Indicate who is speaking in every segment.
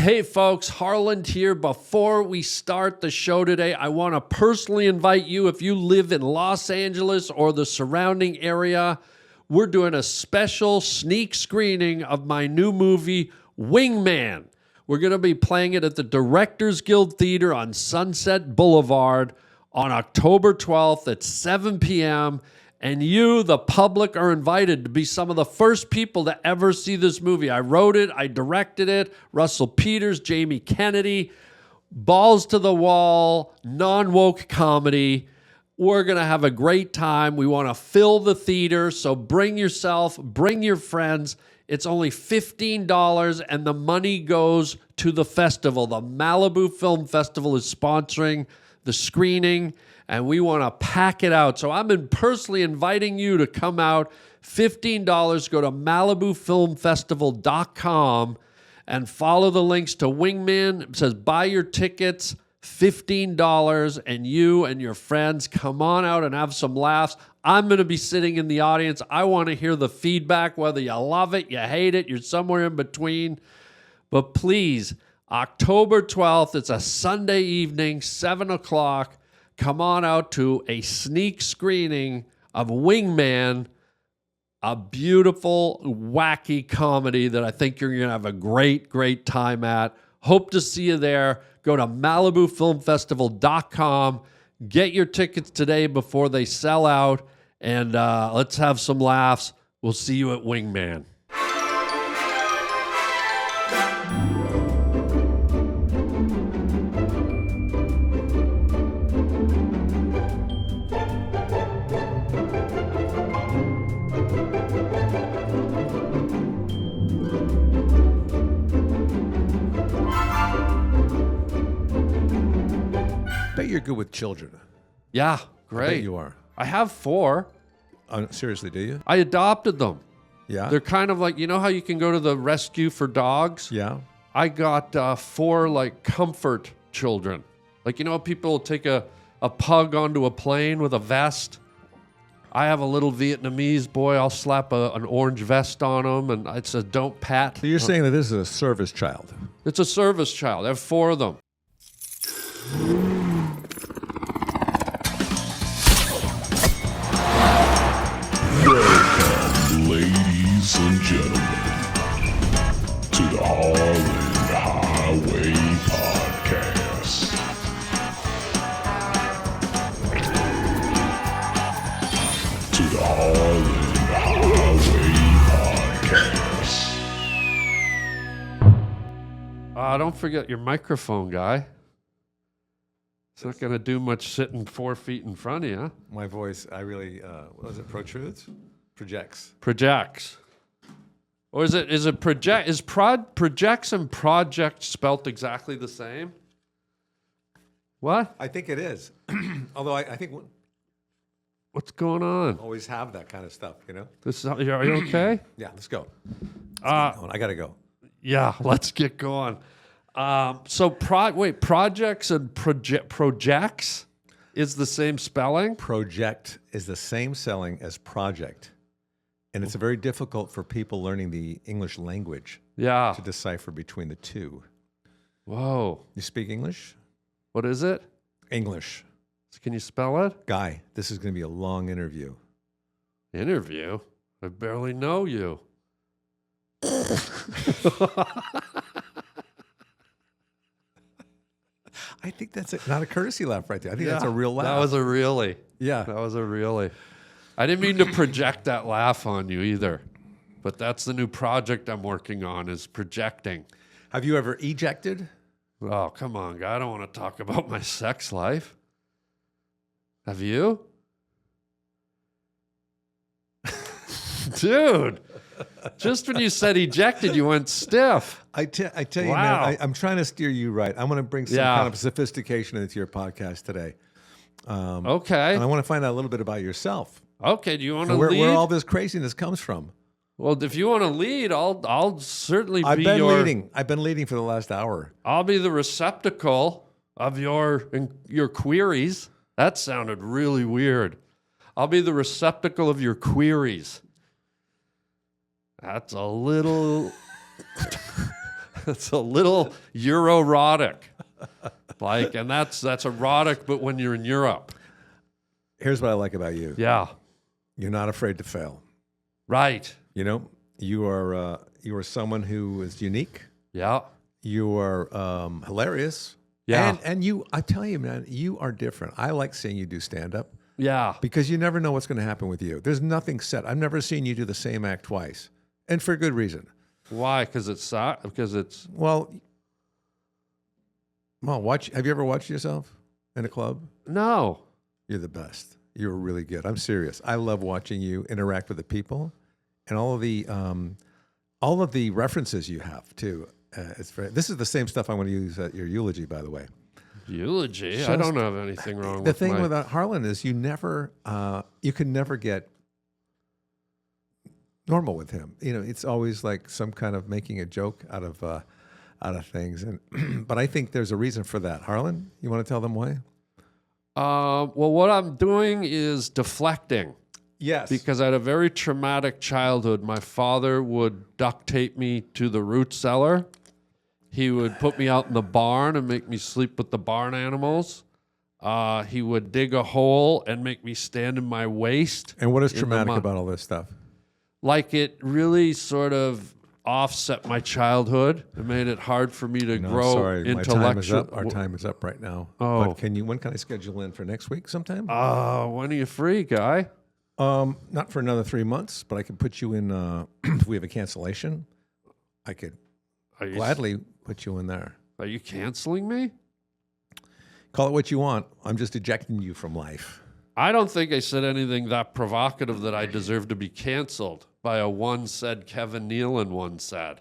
Speaker 1: Hey folks, Harland here. Before we start the show today, I want to personally invite you, if you live in Los Angeles or the surrounding area, we're doing a special sneak screening of my new movie, Wingman. We're going to be playing it at the Directors Guild Theater on Sunset Boulevard on October 12th at 7 p.m., and you, the public, are invited to be some of the first people to ever see this movie. I wrote it, I directed it, Russell Peters, Jamie Kennedy, balls to the wall, non-woke comedy. We're going to have a great time. We want to fill the theater, so bring yourself, bring your friends. It's only $15, and the money goes to the festival. The Malibu Film Festival is sponsoring the screening, and we want to pack it out. So I'm personally inviting you to come out. $15. Go to MalibuFilmFestival.com and follow the links to Wingman. It says buy your tickets, $15, and you and your friends come on out and have some laughs. I'm going to be sitting in the audience. I want to hear the feedback, whether you love it, you hate it, you're somewhere in between. But please, October 12th, it's a Sunday evening, 7 o'clock. Come on out to a sneak screening of Wingman, a beautiful, wacky comedy that I think you're going to have a great, great time at. Hope to see you there. Go to MalibuFilmFestival.com. Get your tickets today before they sell out, and let's have some laughs. We'll see you at Wingman.
Speaker 2: You're good with children.
Speaker 1: Yeah,
Speaker 2: I
Speaker 1: great.
Speaker 2: bet you are.
Speaker 1: I have 4.
Speaker 2: Seriously, do you?
Speaker 1: I adopted them.
Speaker 2: Yeah.
Speaker 1: They're kind of like, you know how you can go to the rescue for dogs?
Speaker 2: Yeah.
Speaker 1: I got 4 like comfort children. Like, you know, people will take a pug onto a plane with a vest. I have a little Vietnamese boy. I'll slap an orange vest on him, and it says, don't pat.
Speaker 2: So you're saying that this is a service child?
Speaker 1: It's a service child. I have 4 of them.
Speaker 3: Welcome, ladies and gentlemen, to the Harland Highway Podcast. To the Harland Highway Podcast.
Speaker 1: Don't forget your microphone, guy. It's not going to do much sitting 4 feet in front of you.
Speaker 2: My voice, I really, what was it, protrudes? Projects.
Speaker 1: Projects. Or is it project? Is projects and project spelt exactly the same? What?
Speaker 2: I think it is. Although I think
Speaker 1: What's going on?
Speaker 2: always have that kind of stuff, you know?
Speaker 1: Are you okay?
Speaker 2: Yeah, let's go.
Speaker 1: Uh,
Speaker 2: I got to go.
Speaker 1: Yeah, let's get going. Projects and projects is the same spelling?
Speaker 2: Project is the same spelling as project. And it's very difficult for people learning the English language
Speaker 1: Yeah.
Speaker 2: to decipher between the two.
Speaker 1: Whoa.
Speaker 2: You speak English?
Speaker 1: What is it?
Speaker 2: English.
Speaker 1: Can you spell it?
Speaker 2: Guy, this is going to be a long interview.
Speaker 1: Interview? I barely know you.
Speaker 2: I think that's not a courtesy laugh right there. I think that's a real laugh.
Speaker 1: That was a really.
Speaker 2: Yeah.
Speaker 1: That was a really. I didn't mean to project that laugh on you either. But that's the new project I'm working on, is projecting.
Speaker 2: Have you ever ejected?
Speaker 1: Oh, come on, guy. I don't want to talk about my sex life. Have you? Dude, just when you said ejected, you went stiff.
Speaker 2: I tell you,
Speaker 1: Wow.
Speaker 2: man, I'm trying to steer you right. I'm going to bring some kind of sophistication into your podcast today.
Speaker 1: Okay.
Speaker 2: And I want to find out a little bit about yourself.
Speaker 1: Okay, do you want to
Speaker 2: And
Speaker 1: lead?
Speaker 2: where all this craziness comes from.
Speaker 1: Well, if you want to lead, I'll certainly
Speaker 2: I've
Speaker 1: be
Speaker 2: been leading. I've been leading for the last hour.
Speaker 1: I'll be the receptacle of your queries. That sounded really weird. I'll be the receptacle of your queries. That's a little It's a little Euro-erotic. And that's erotic, but when you're in Europe.
Speaker 2: Here's what I like about you.
Speaker 1: Yeah.
Speaker 2: You're not afraid to fail.
Speaker 1: Right.
Speaker 2: You know, you are someone who is unique.
Speaker 1: Yeah.
Speaker 2: You are hilarious.
Speaker 1: Yeah.
Speaker 2: And you, I tell you, man, you are different. I like seeing you do stand-up
Speaker 1: Yeah.
Speaker 2: because you never know what's going to happen with you. There's nothing set. I've never seen you do the same act twice, and for good reason.
Speaker 1: Why? Because it's
Speaker 2: Well, watch. Have you ever watched yourself in a club?
Speaker 1: no.
Speaker 2: You're the best. You're really good. I'm serious. I love watching you interact with the people, and all of the references you have too. This is the same stuff I want to use at your eulogy, by the way.
Speaker 1: Eulogy? I don't have anything wrong with
Speaker 2: The thing
Speaker 1: my...
Speaker 2: with Harland is you can never get normal with him. You know, it's always like some kind of making a joke out of things. And but I think there's a reason for that. Harland, you want to tell them why?
Speaker 1: Well, what I'm doing is deflecting.
Speaker 2: Yes.
Speaker 1: Because I had a very traumatic childhood. My father would duct tape me to the root cellar. He would put me out in the barn and make me sleep with the barn animals. He would dig a hole and make me stand in my waist.
Speaker 2: And what is
Speaker 1: in the
Speaker 2: traumatic
Speaker 1: mud.
Speaker 2: about all this stuff?
Speaker 1: Like, it really sort of offset my childhood. It made it hard for me to grow
Speaker 2: sorry, my
Speaker 1: intellectual.
Speaker 2: time is up. Our time is up right now.
Speaker 1: Oh.
Speaker 2: But when can I schedule in for next week sometime?
Speaker 1: When are you free, guy?
Speaker 2: Not for another 3 months, but I could put you in, if we have a cancellation, I could gladly put you in there.
Speaker 1: Are you canceling me?
Speaker 2: Call it what you want. I'm just ejecting you from life.
Speaker 1: I don't think I said anything that provocative that I deserve to be canceled by a one said Kevin Nealon once said.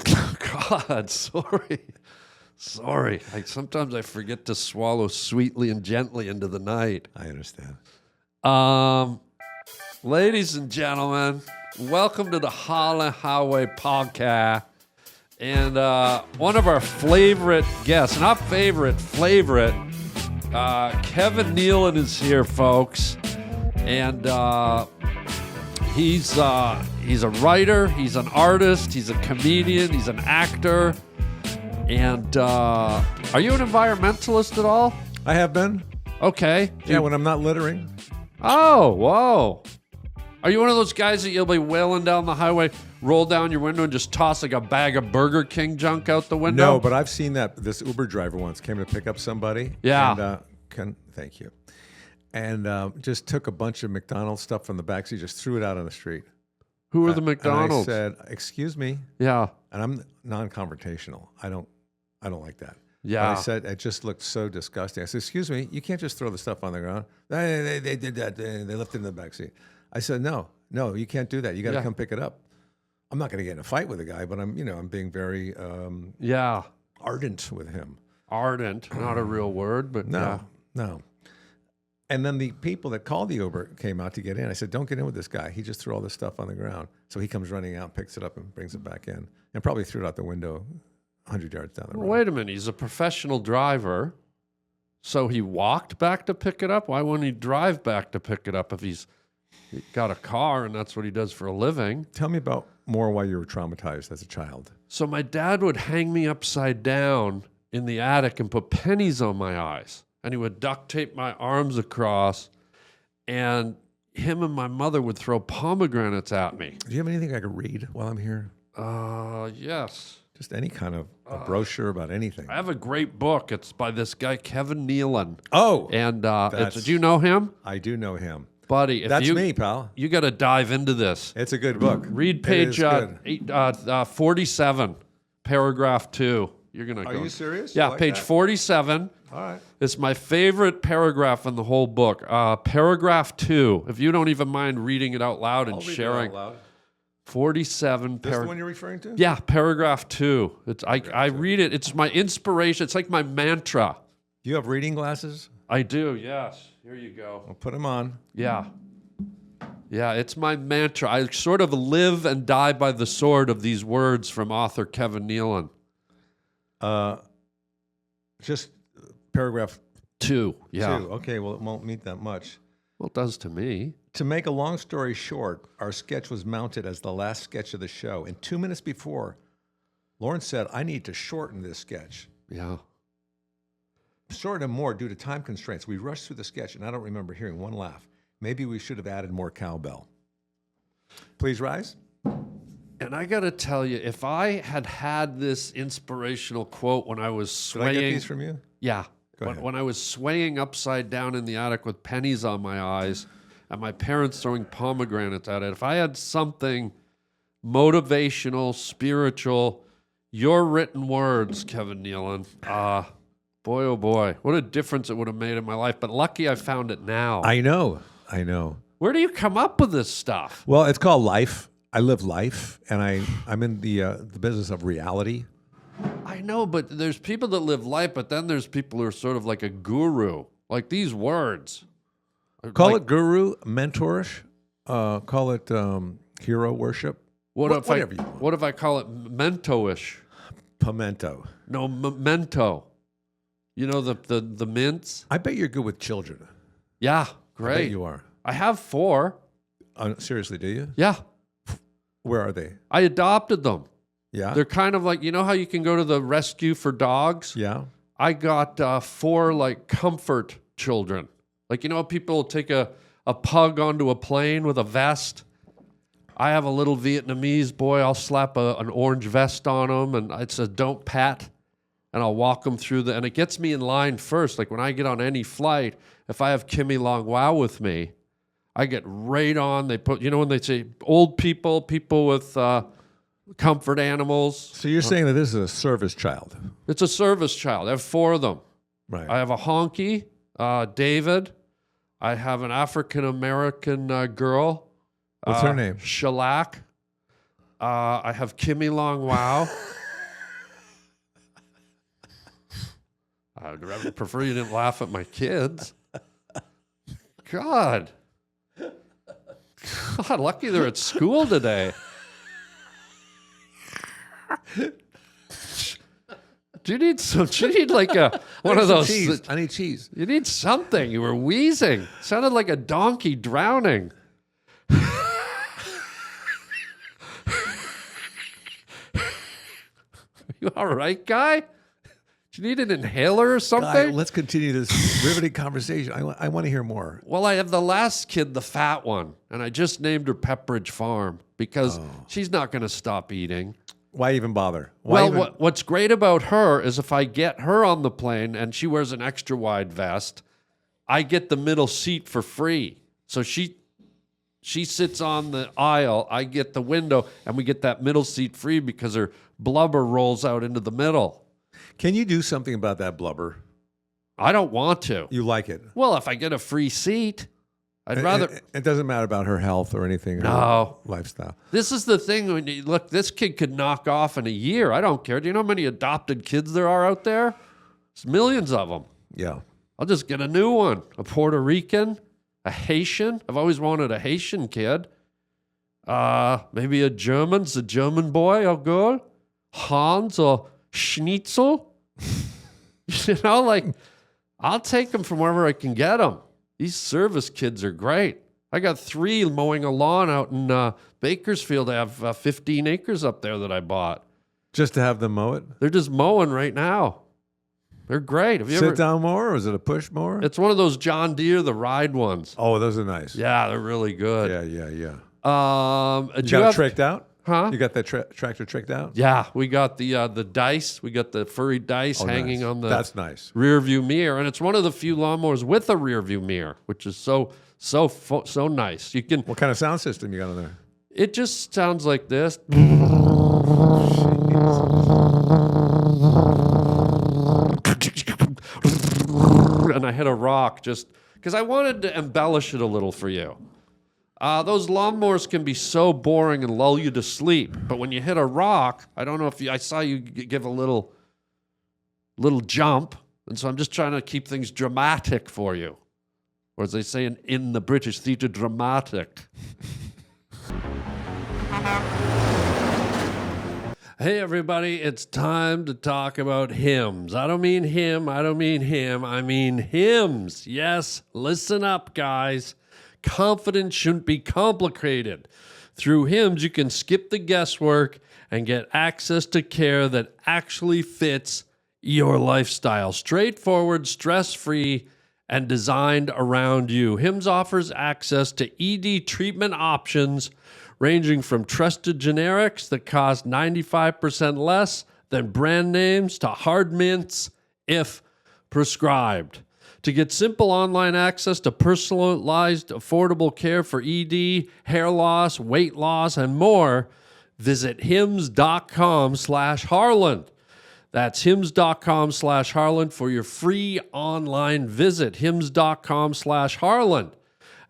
Speaker 1: God, sorry. Sorry. Sometimes I forget to swallow sweetly and gently into the night.
Speaker 2: I understand.
Speaker 1: Ladies and gentlemen, welcome to the Harland Highway podcast. And one of our favorite guests, not favorite, Kevin Nealon is here, folks. And he's a writer, he's an artist, he's a comedian, he's an actor. And are you an environmentalist at all?
Speaker 2: I have been.
Speaker 1: Okay.
Speaker 2: Yeah, when I'm not littering.
Speaker 1: Oh, whoa. Are you one of those guys that you'll be wailing down the highway, roll down your window, and just toss like a bag of Burger King junk out the window?
Speaker 2: No, but I've seen that. This Uber driver once came to pick up somebody.
Speaker 1: Yeah.
Speaker 2: And, thank you. And just took a bunch of McDonald's stuff from the back seat, just threw it out on the street.
Speaker 1: Who are the McDonald's?
Speaker 2: And I said, "Excuse me."
Speaker 1: Yeah.
Speaker 2: And I'm non-confrontational. I don't like that.
Speaker 1: Yeah.
Speaker 2: And I said, it just looked so disgusting. I said, "Excuse me, you can't just throw the stuff on the ground." They did that. They left it in the back seat. I said, no, you can't do that. You got to come pick it up. I'm not going to get in a fight with the guy, but I'm being very ardent with him.
Speaker 1: Ardent, not a real word, but
Speaker 2: No. And then the people that called the Uber came out to get in. I said, don't get in with this guy. He just threw all this stuff on the ground. So he comes running out, picks it up, and brings it back in. And probably threw it out the window 100 yards down the road.
Speaker 1: Wait a minute. He's a professional driver. So he walked back to pick it up? Why wouldn't he drive back to pick it up if he's got a car and that's what he does for a living?
Speaker 2: Tell me about more why you were traumatized as a child.
Speaker 1: So my dad would hang me upside down in the attic and put pennies on my eyes. And he would duct tape my arms across. And him and my mother would throw pomegranates at me.
Speaker 2: Do you have anything I could read while I'm here?
Speaker 1: Yes.
Speaker 2: Just any kind of a brochure about anything.
Speaker 1: I have a great book. It's by this guy, Kevin Nealon.
Speaker 2: Oh!
Speaker 1: And do you know him?
Speaker 2: I do know him.
Speaker 1: Buddy,
Speaker 2: That's me, pal.
Speaker 1: You got to dive into this.
Speaker 2: It's a good book.
Speaker 1: Read page 47, paragraph 2. You're gonna.
Speaker 2: Are you serious?
Speaker 1: Yeah,
Speaker 2: You like
Speaker 1: page
Speaker 2: that?
Speaker 1: 47.
Speaker 2: All right.
Speaker 1: It's my favorite paragraph in the whole book. Paragraph 2. If you don't even mind reading it out loud and
Speaker 2: I'll read it
Speaker 1: sharing.
Speaker 2: out loud.
Speaker 1: 47.
Speaker 2: This the one you're referring to?
Speaker 1: Yeah, paragraph 2. I read it. It's my inspiration. It's like my mantra.
Speaker 2: You have reading glasses?
Speaker 1: I do. Yes. Here you go.
Speaker 2: I'll put them on.
Speaker 1: Yeah. Yeah, it's my mantra. I sort of live and die by the sword of these words from author Kevin Nealon.
Speaker 2: Just paragraph
Speaker 1: 2. Yeah.
Speaker 2: 2. Okay, well, it won't meet that much.
Speaker 1: Well, it does to me.
Speaker 2: To make a long story short, our sketch was mounted as the last sketch of the show. And 2 minutes before, Lawrence said, I need to shorten this sketch.
Speaker 1: Yeah.
Speaker 2: Shorten it more due to time constraints. We rushed through the sketch, and I don't remember hearing one laugh. Maybe we should have added more cowbell. Please rise.
Speaker 1: And I got to tell you, if I had had this inspirational quote when I was
Speaker 2: Did I
Speaker 1: swaying...
Speaker 2: get these from you?
Speaker 1: Yeah.
Speaker 2: Go ahead.
Speaker 1: When I was swaying upside down in the attic with pennies on my eyes and my parents throwing pomegranates at it, if I had something motivational, spiritual, your written words, Kevin Nealon, boy, oh boy, what a difference it would have made in my life. But lucky I found it now.
Speaker 2: I know.
Speaker 1: Where do you come up with this stuff?
Speaker 2: Well, it's called life. I live life, and I'm in the business of reality.
Speaker 1: I know, but there's people that live life, but then there's people who are sort of like a guru. Like these words.
Speaker 2: Call it guru, mentorish. Call it hero worship. Whatever you want.
Speaker 1: What if I call it mento-ish?
Speaker 2: Pimento.
Speaker 1: No, memento. You know the mints?
Speaker 2: I bet you're good with children.
Speaker 1: Yeah,
Speaker 2: I
Speaker 1: great.
Speaker 2: bet you are.
Speaker 1: I have 4.
Speaker 2: Seriously, do you?
Speaker 1: Yeah,
Speaker 2: Where are they?
Speaker 1: I adopted them.
Speaker 2: Yeah.
Speaker 1: They're kind of like, you know how you can go to the rescue for dogs?
Speaker 2: Yeah.
Speaker 1: I got 4 like comfort children. Like, you know how people take a pug onto a plane with a vest? I have a little Vietnamese boy. I'll slap an orange vest on him, and it says, don't pat. And I'll walk them through and it gets me in line first. Like when I get on any flight, if I have Kimmy Long Wow with me, I get right on. They put, you know, when they say old people with comfort animals.
Speaker 2: So you're saying that this is a service child?
Speaker 1: It's a service child. I have 4 of them.
Speaker 2: Right.
Speaker 1: I have a honky, David. I have an African-American girl.
Speaker 2: What's her name?
Speaker 1: Shellac. I have Kimmy Long Wow. I would prefer you didn't laugh at my kids. God, lucky they're at school today. Do you need like one of those?
Speaker 2: Cheese. I need cheese.
Speaker 1: You need something. You were wheezing. Sounded like a donkey drowning. You all right, guy? Do you need an inhaler or something?
Speaker 2: Guy, let's continue this riveting conversation. I want to hear more.
Speaker 1: Well, I have the last kid, the fat one, and I just named her Pepperidge Farm because she's not going to stop eating.
Speaker 2: Why even bother?
Speaker 1: What's great about her is if I get her on the plane and she wears an extra wide vest, I get the middle seat for free. So she sits on the aisle, I get the window, and we get that middle seat free because her blubber rolls out into the middle.
Speaker 2: Can you do something about that blubber?
Speaker 1: I don't want to.
Speaker 2: You like it?
Speaker 1: Well, if I get a free seat, I'd rather...
Speaker 2: It doesn't matter about her health or anything.
Speaker 1: No.
Speaker 2: Her lifestyle.
Speaker 1: This is the thing. When you look, this kid could knock off in a year. I don't care. Do you know how many adopted kids there are out there? There's millions of them.
Speaker 2: Yeah.
Speaker 1: I'll just get a new one. A Puerto Rican, a Haitian. I've always wanted a Haitian kid. Maybe a German. It's a German boy or girl. Hans or Schnitzel. You know, like, I'll take them from wherever I can get them. These service kids are great. I got 3 mowing a lawn out in Bakersfield. I have 15 acres up there that I bought.
Speaker 2: Just to have them mow it?
Speaker 1: They're just mowing right now. They're great. Have you
Speaker 2: Sit down mower, or is it a push mower?
Speaker 1: It's one of those John Deere, the ride ones.
Speaker 2: Oh, those are nice.
Speaker 1: Yeah, they're really good.
Speaker 2: Yeah.
Speaker 1: You
Speaker 2: got it tricked out?
Speaker 1: Huh?
Speaker 2: You got that tractor tricked out?
Speaker 1: Yeah, we got the dice. We got the furry dice hanging
Speaker 2: nice.
Speaker 1: on the
Speaker 2: That's nice.
Speaker 1: rear view mirror, and it's one of the few lawnmowers with a rear view mirror, which is so nice. You can.
Speaker 2: What kind of sound system you got on there?
Speaker 1: It just sounds like this. And I hit a rock just because I wanted to embellish it a little for you. Those lawnmowers can be so boring and lull you to sleep, but when you hit a rock, I don't know if I saw you give a little jump, and so I'm just trying to keep things dramatic for you, or as they say in the British theatre, dramatic. Hey everybody, it's time to talk about hymns. I don't mean him, I don't mean him, I mean hymns. Yes, listen up guys. confidence shouldn't be complicated. Through Hims, you can skip the guesswork and get access to care that actually fits your lifestyle. Straightforward, stress-free, and designed around you. Hims offers access to ED treatment options ranging from trusted generics that cost 95% less than brand names to hard mints if prescribed. To get simple online access to personalized, affordable care for ED, hair loss, weight loss, and more, visit hims.com/Harland. That's hims.com/Harland for your free online visit. hims.com/Harland.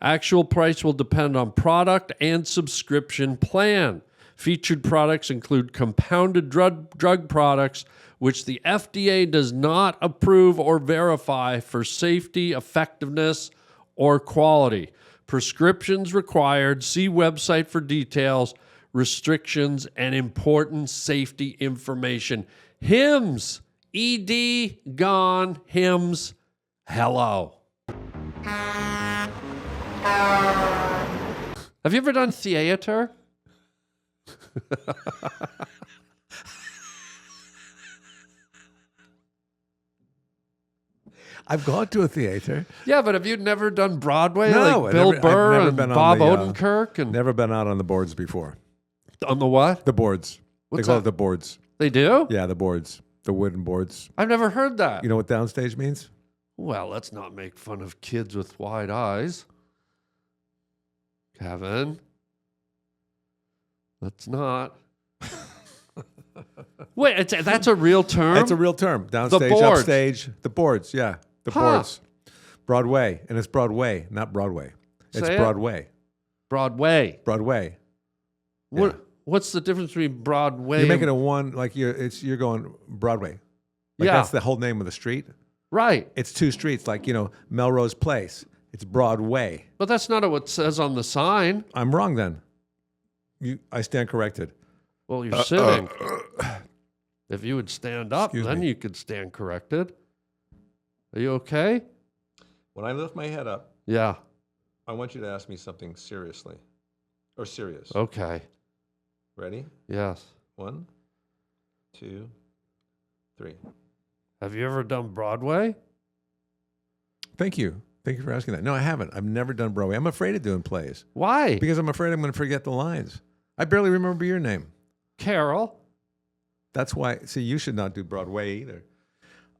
Speaker 1: Actual price will depend on product and subscription plan. Featured products include compounded drug products, which the FDA does not approve or verify for safety, effectiveness, or quality. Prescriptions required. See website for details, restrictions, and important safety information. Hims, ED, gone. Hims, hello. Have you ever done theater?
Speaker 2: I've gone to a theater.
Speaker 1: Yeah, but have you never done Broadway?
Speaker 2: No,
Speaker 1: like Bill Burr
Speaker 2: I've never
Speaker 1: and
Speaker 2: been on
Speaker 1: Bob
Speaker 2: the,
Speaker 1: Odenkirk? And
Speaker 2: Never been out on the boards before.
Speaker 1: on the what?
Speaker 2: The boards.
Speaker 1: What's
Speaker 2: they call
Speaker 1: that?
Speaker 2: it the boards.
Speaker 1: They do?
Speaker 2: Yeah, the boards. The wooden boards.
Speaker 1: I've never heard that.
Speaker 2: You know what downstage means?
Speaker 1: Well, let's not make fun of kids with wide eyes. Kevin. Let's not. Wait, that's a real term?
Speaker 2: That's a real term. Downstage,
Speaker 1: boards.
Speaker 2: upstage, the boards. Yeah, the boards. Broadway, and it's Broadway, not Broadway. It's
Speaker 1: Say it.
Speaker 2: Broadway.
Speaker 1: Broadway.
Speaker 2: Broadway.
Speaker 1: What's the difference between Broadway
Speaker 2: You're making a one like you're going Broadway. Like
Speaker 1: Yeah.
Speaker 2: that's the whole name of the street.
Speaker 1: Right.
Speaker 2: It's two streets, like Melrose Place. It's Broadway.
Speaker 1: But that's not what it says on the sign.
Speaker 2: I'm wrong then. I stand corrected.
Speaker 1: Well, you're sitting. If you would stand up,
Speaker 2: Excuse
Speaker 1: then
Speaker 2: me.
Speaker 1: you could stand corrected. Are you okay?
Speaker 2: When I lift my head up,
Speaker 1: Yeah.
Speaker 2: I want you to ask me something seriously. Or serious.
Speaker 1: Okay.
Speaker 2: Ready?
Speaker 1: Yes.
Speaker 2: 1, 2, 3.
Speaker 1: Have you ever done Broadway?
Speaker 2: Thank you. Thank you for asking that. No, I haven't. I've never done Broadway. I'm afraid of doing plays
Speaker 1: Why?
Speaker 2: because I'm afraid I'm going to forget the lines. I barely remember your name.
Speaker 1: Carol.
Speaker 2: That's why. See, you should not do Broadway either.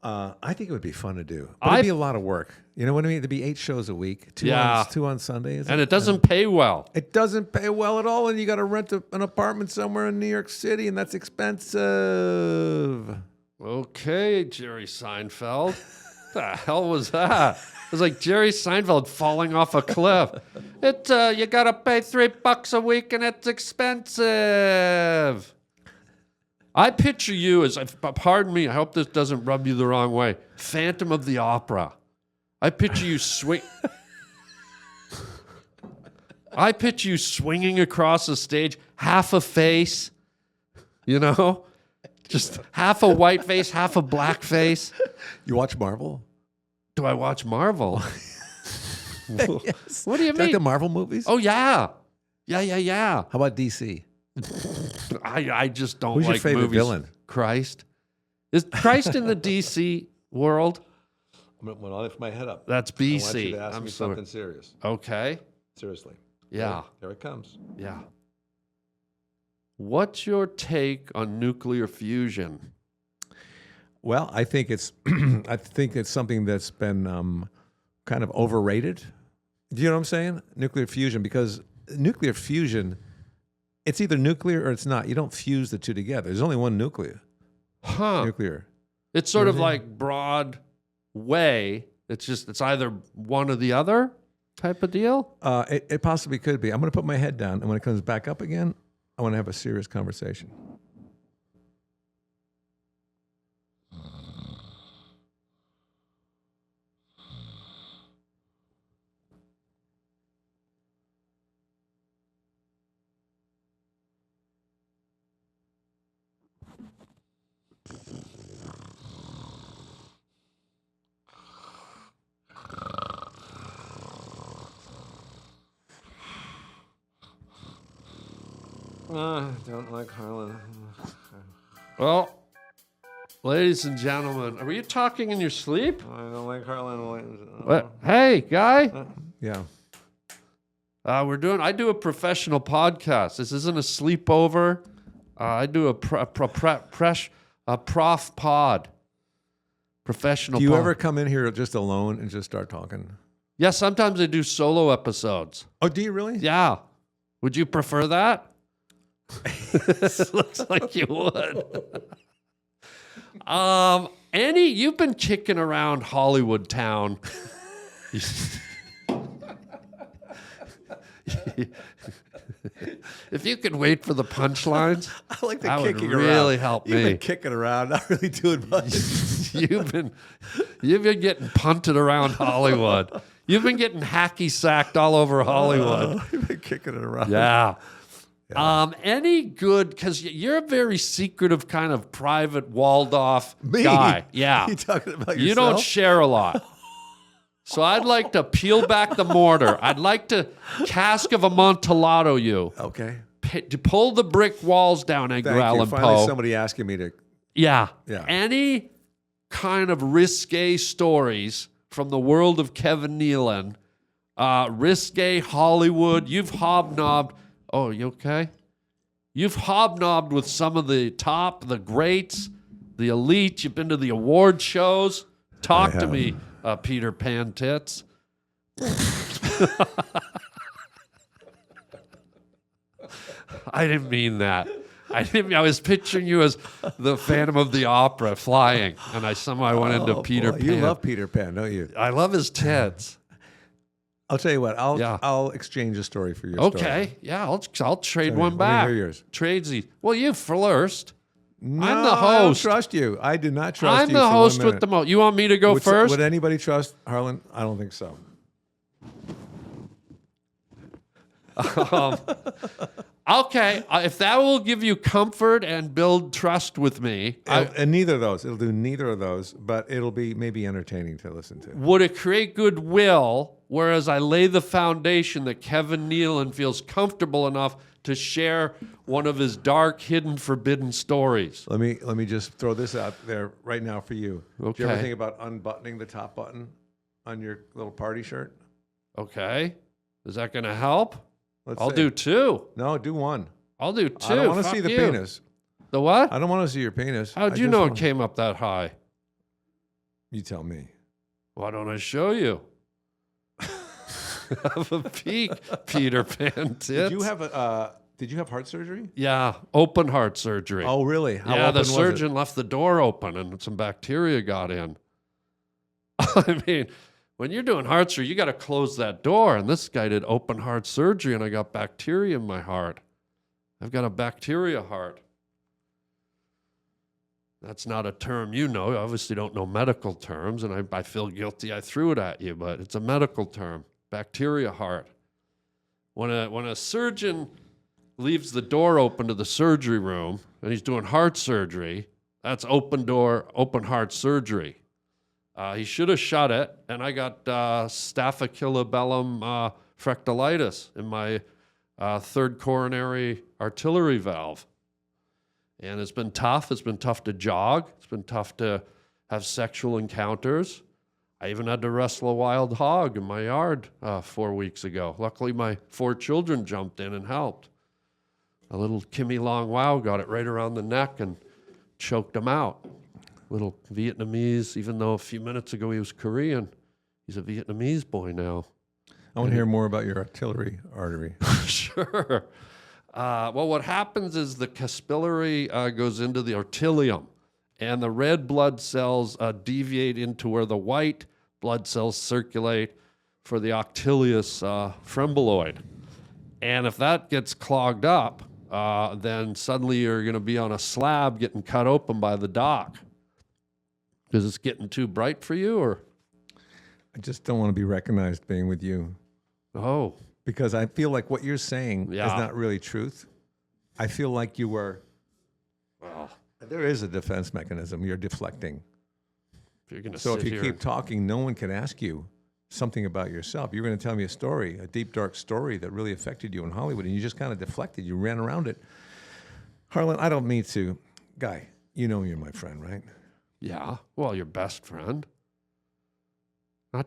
Speaker 2: I think it would be fun to do. But it'd be a lot of work. You know what I mean? There'd be 8 shows a week. Two on Sundays.
Speaker 1: And it doesn't pay well.
Speaker 2: It doesn't pay well at all, and you got to rent an apartment somewhere in New York City, and that's expensive.
Speaker 1: Okay, Jerry Seinfeld. What the hell was that? It was like Jerry Seinfeld falling off a cliff. You gotta pay $3 a week, and it's expensive. I picture you as, pardon me, I hope this doesn't rub you the wrong way, Phantom of the Opera. I picture you I picture you swinging across the stage, half a face, just half a white face, half a black face.
Speaker 2: You watch Marvel?
Speaker 1: Do I watch Marvel?
Speaker 2: Yes.
Speaker 1: What do you
Speaker 2: Do you like
Speaker 1: mean?
Speaker 2: the Marvel movies?
Speaker 1: Oh, yeah. Yeah.
Speaker 2: How about DC?
Speaker 1: I just don't
Speaker 2: Who's your
Speaker 1: like
Speaker 2: favorite
Speaker 1: movies.
Speaker 2: villain?
Speaker 1: Christ. Is Christ in the DC world?
Speaker 2: When I lift my head up,
Speaker 1: That's
Speaker 2: I want you
Speaker 1: BC.
Speaker 2: to ask
Speaker 1: I'm
Speaker 2: me
Speaker 1: sorry.
Speaker 2: something serious.
Speaker 1: Okay.
Speaker 2: Seriously.
Speaker 1: Yeah.
Speaker 2: Here it comes.
Speaker 1: Yeah. What's your take on nuclear fusion?
Speaker 2: Well, I think it's something that's been kind of overrated. Do you know what I'm saying? Nuclear fusion, because nuclear fusion, it's either nuclear or it's not. You don't fuse the two together. There's only one nuclear.
Speaker 1: Huh.
Speaker 2: Nuclear.
Speaker 1: It's sort of like Broadway. It's either one or the other type of deal.
Speaker 2: It possibly could be. I'm going to put my head down, and when it comes back up again, I want to have a serious conversation. Don't like Harland.
Speaker 1: Well, ladies and gentlemen, were you talking in your sleep?
Speaker 2: I don't like Harland.
Speaker 1: What? Hey, guy.
Speaker 2: Yeah.
Speaker 1: I do a professional podcast. This isn't a sleepover. I do a prof pod. Professional.
Speaker 2: Do you
Speaker 1: pod.
Speaker 2: ever come in here just alone and just start talking?
Speaker 1: Yeah, sometimes I do solo episodes.
Speaker 2: Oh, do you really?
Speaker 1: Yeah. Would you prefer that? Looks like you would. You've been kicking around Hollywood town. If you could wait for the punchlines,
Speaker 2: I like the
Speaker 1: that would
Speaker 2: kicking
Speaker 1: really
Speaker 2: around.
Speaker 1: help
Speaker 2: You've
Speaker 1: me.
Speaker 2: been kicking around, not really doing much.
Speaker 1: You've been getting punted around Hollywood. You've been getting hacky sacked all over Hollywood.
Speaker 2: You've been kicking it around.
Speaker 1: Yeah. Any good, because you're a very secretive kind of private walled off guy. Yeah.
Speaker 2: You talking about yourself?
Speaker 1: You don't share a lot. So I'd like to peel back the mortar. I'd like to cask of Amontillado you.
Speaker 2: Okay.
Speaker 1: To pull the brick walls down, Edgar
Speaker 2: Thank you.
Speaker 1: Allan
Speaker 2: Finally,
Speaker 1: Poe.
Speaker 2: somebody asking me to.
Speaker 1: Yeah.
Speaker 2: Yeah.
Speaker 1: Any kind of risque stories from the world of Kevin Nealon, Risque Hollywood. You've hobnobbed. Oh, you okay? You've hobnobbed with some of the greats, the elite. You've been to the award shows. Talk to me, Peter Pan Tits. I didn't mean that. I was picturing you as the Phantom of the Opera flying, and I somehow went into Peter Pan.
Speaker 2: You love Peter Pan, don't you?
Speaker 1: I love his tits.
Speaker 2: I'll tell you what. I'll exchange a story for your story.
Speaker 1: Okay, yeah, I'll trade one
Speaker 2: Let me
Speaker 1: back.
Speaker 2: hear yours.
Speaker 1: Tradesy. Well, you first.
Speaker 2: No,
Speaker 1: I'm the
Speaker 2: I don't
Speaker 1: host.
Speaker 2: trust you. I do not trust you.
Speaker 1: I'm the host with the most. You want me to go first?
Speaker 2: Would anybody trust Harland? I don't think so.
Speaker 1: Okay, if that will give you comfort and build trust with me,
Speaker 2: And neither of those. It'll do neither of those, but it'll be maybe entertaining to listen to.
Speaker 1: would it create goodwill, whereas I lay the foundation that Kevin Nealon feels comfortable enough to share one of his dark, hidden, forbidden stories?
Speaker 2: Let me just throw this out there right now for you. Do you ever
Speaker 1: Okay.
Speaker 2: think about unbuttoning the top button on your little party shirt?
Speaker 1: Okay, is that going to help?
Speaker 2: Let's
Speaker 1: I'll
Speaker 2: see.
Speaker 1: do two.
Speaker 2: No, do one.
Speaker 1: I'll do two.
Speaker 2: I don't want to
Speaker 1: Fuck
Speaker 2: see the
Speaker 1: you.
Speaker 2: penis.
Speaker 1: The what?
Speaker 2: I don't want to see your penis.
Speaker 1: How'd
Speaker 2: I
Speaker 1: you
Speaker 2: just
Speaker 1: know it
Speaker 2: want-
Speaker 1: came up that high?
Speaker 2: You tell me.
Speaker 1: Why don't I show you? Have a peek, Peter Pan tits.
Speaker 2: Did you have heart surgery?
Speaker 1: Yeah, open heart surgery.
Speaker 2: Oh, really? How
Speaker 1: yeah,
Speaker 2: open
Speaker 1: the
Speaker 2: was it?
Speaker 1: surgeon left the door open and some bacteria got in. I mean, when you're doing heart surgery, you got to close that door. And this guy did open heart surgery, and I got bacteria in my heart. I've got a bacteria heart. That's not a term you know. You obviously don't know medical terms, and I feel guilty I threw it at you, but it's a medical term, bacteria heart. When a surgeon leaves the door open to the surgery room and he's doing heart surgery, that's open door, open heart surgery. He should have shut it, and I got staphylococcus fractalitis in my third coronary artillery valve. And it's been tough. It's been tough to jog. It's been tough to have sexual encounters. I even had to wrestle a wild hog in my yard 4 weeks ago. Luckily, my 4 children jumped in and helped. A little Kimmy Long Wow got it right around the neck and choked him out. Little Vietnamese, even though a few minutes ago he was Korean, he's a Vietnamese boy now.
Speaker 2: I want to hear more about your artillery artery.
Speaker 1: Sure. Well, what happens is the capillary goes into the arterium, and the red blood cells deviate into where the white blood cells circulate for the octilius fremboloid. And if that gets clogged up, then suddenly you're going to be on a slab getting cut open by the doc. Is it's getting too bright for you, or?
Speaker 2: I just don't want to be recognized being with you.
Speaker 1: Oh.
Speaker 2: Because I feel like what you're saying is
Speaker 1: Yeah.
Speaker 2: not really truth. I feel like you were.
Speaker 1: Well,
Speaker 2: There is a defense mechanism. You're deflecting.
Speaker 1: if you're going to
Speaker 2: So
Speaker 1: sit
Speaker 2: if you
Speaker 1: here.
Speaker 2: keep talking, no one can ask you something about yourself. You were going to tell me a story, a deep, dark story that really affected you in Hollywood, and you just kind of deflected. You ran around it. Harlan, I don't mean to. Guy, you know you're my friend, right?
Speaker 1: Yeah. Well, your best friend.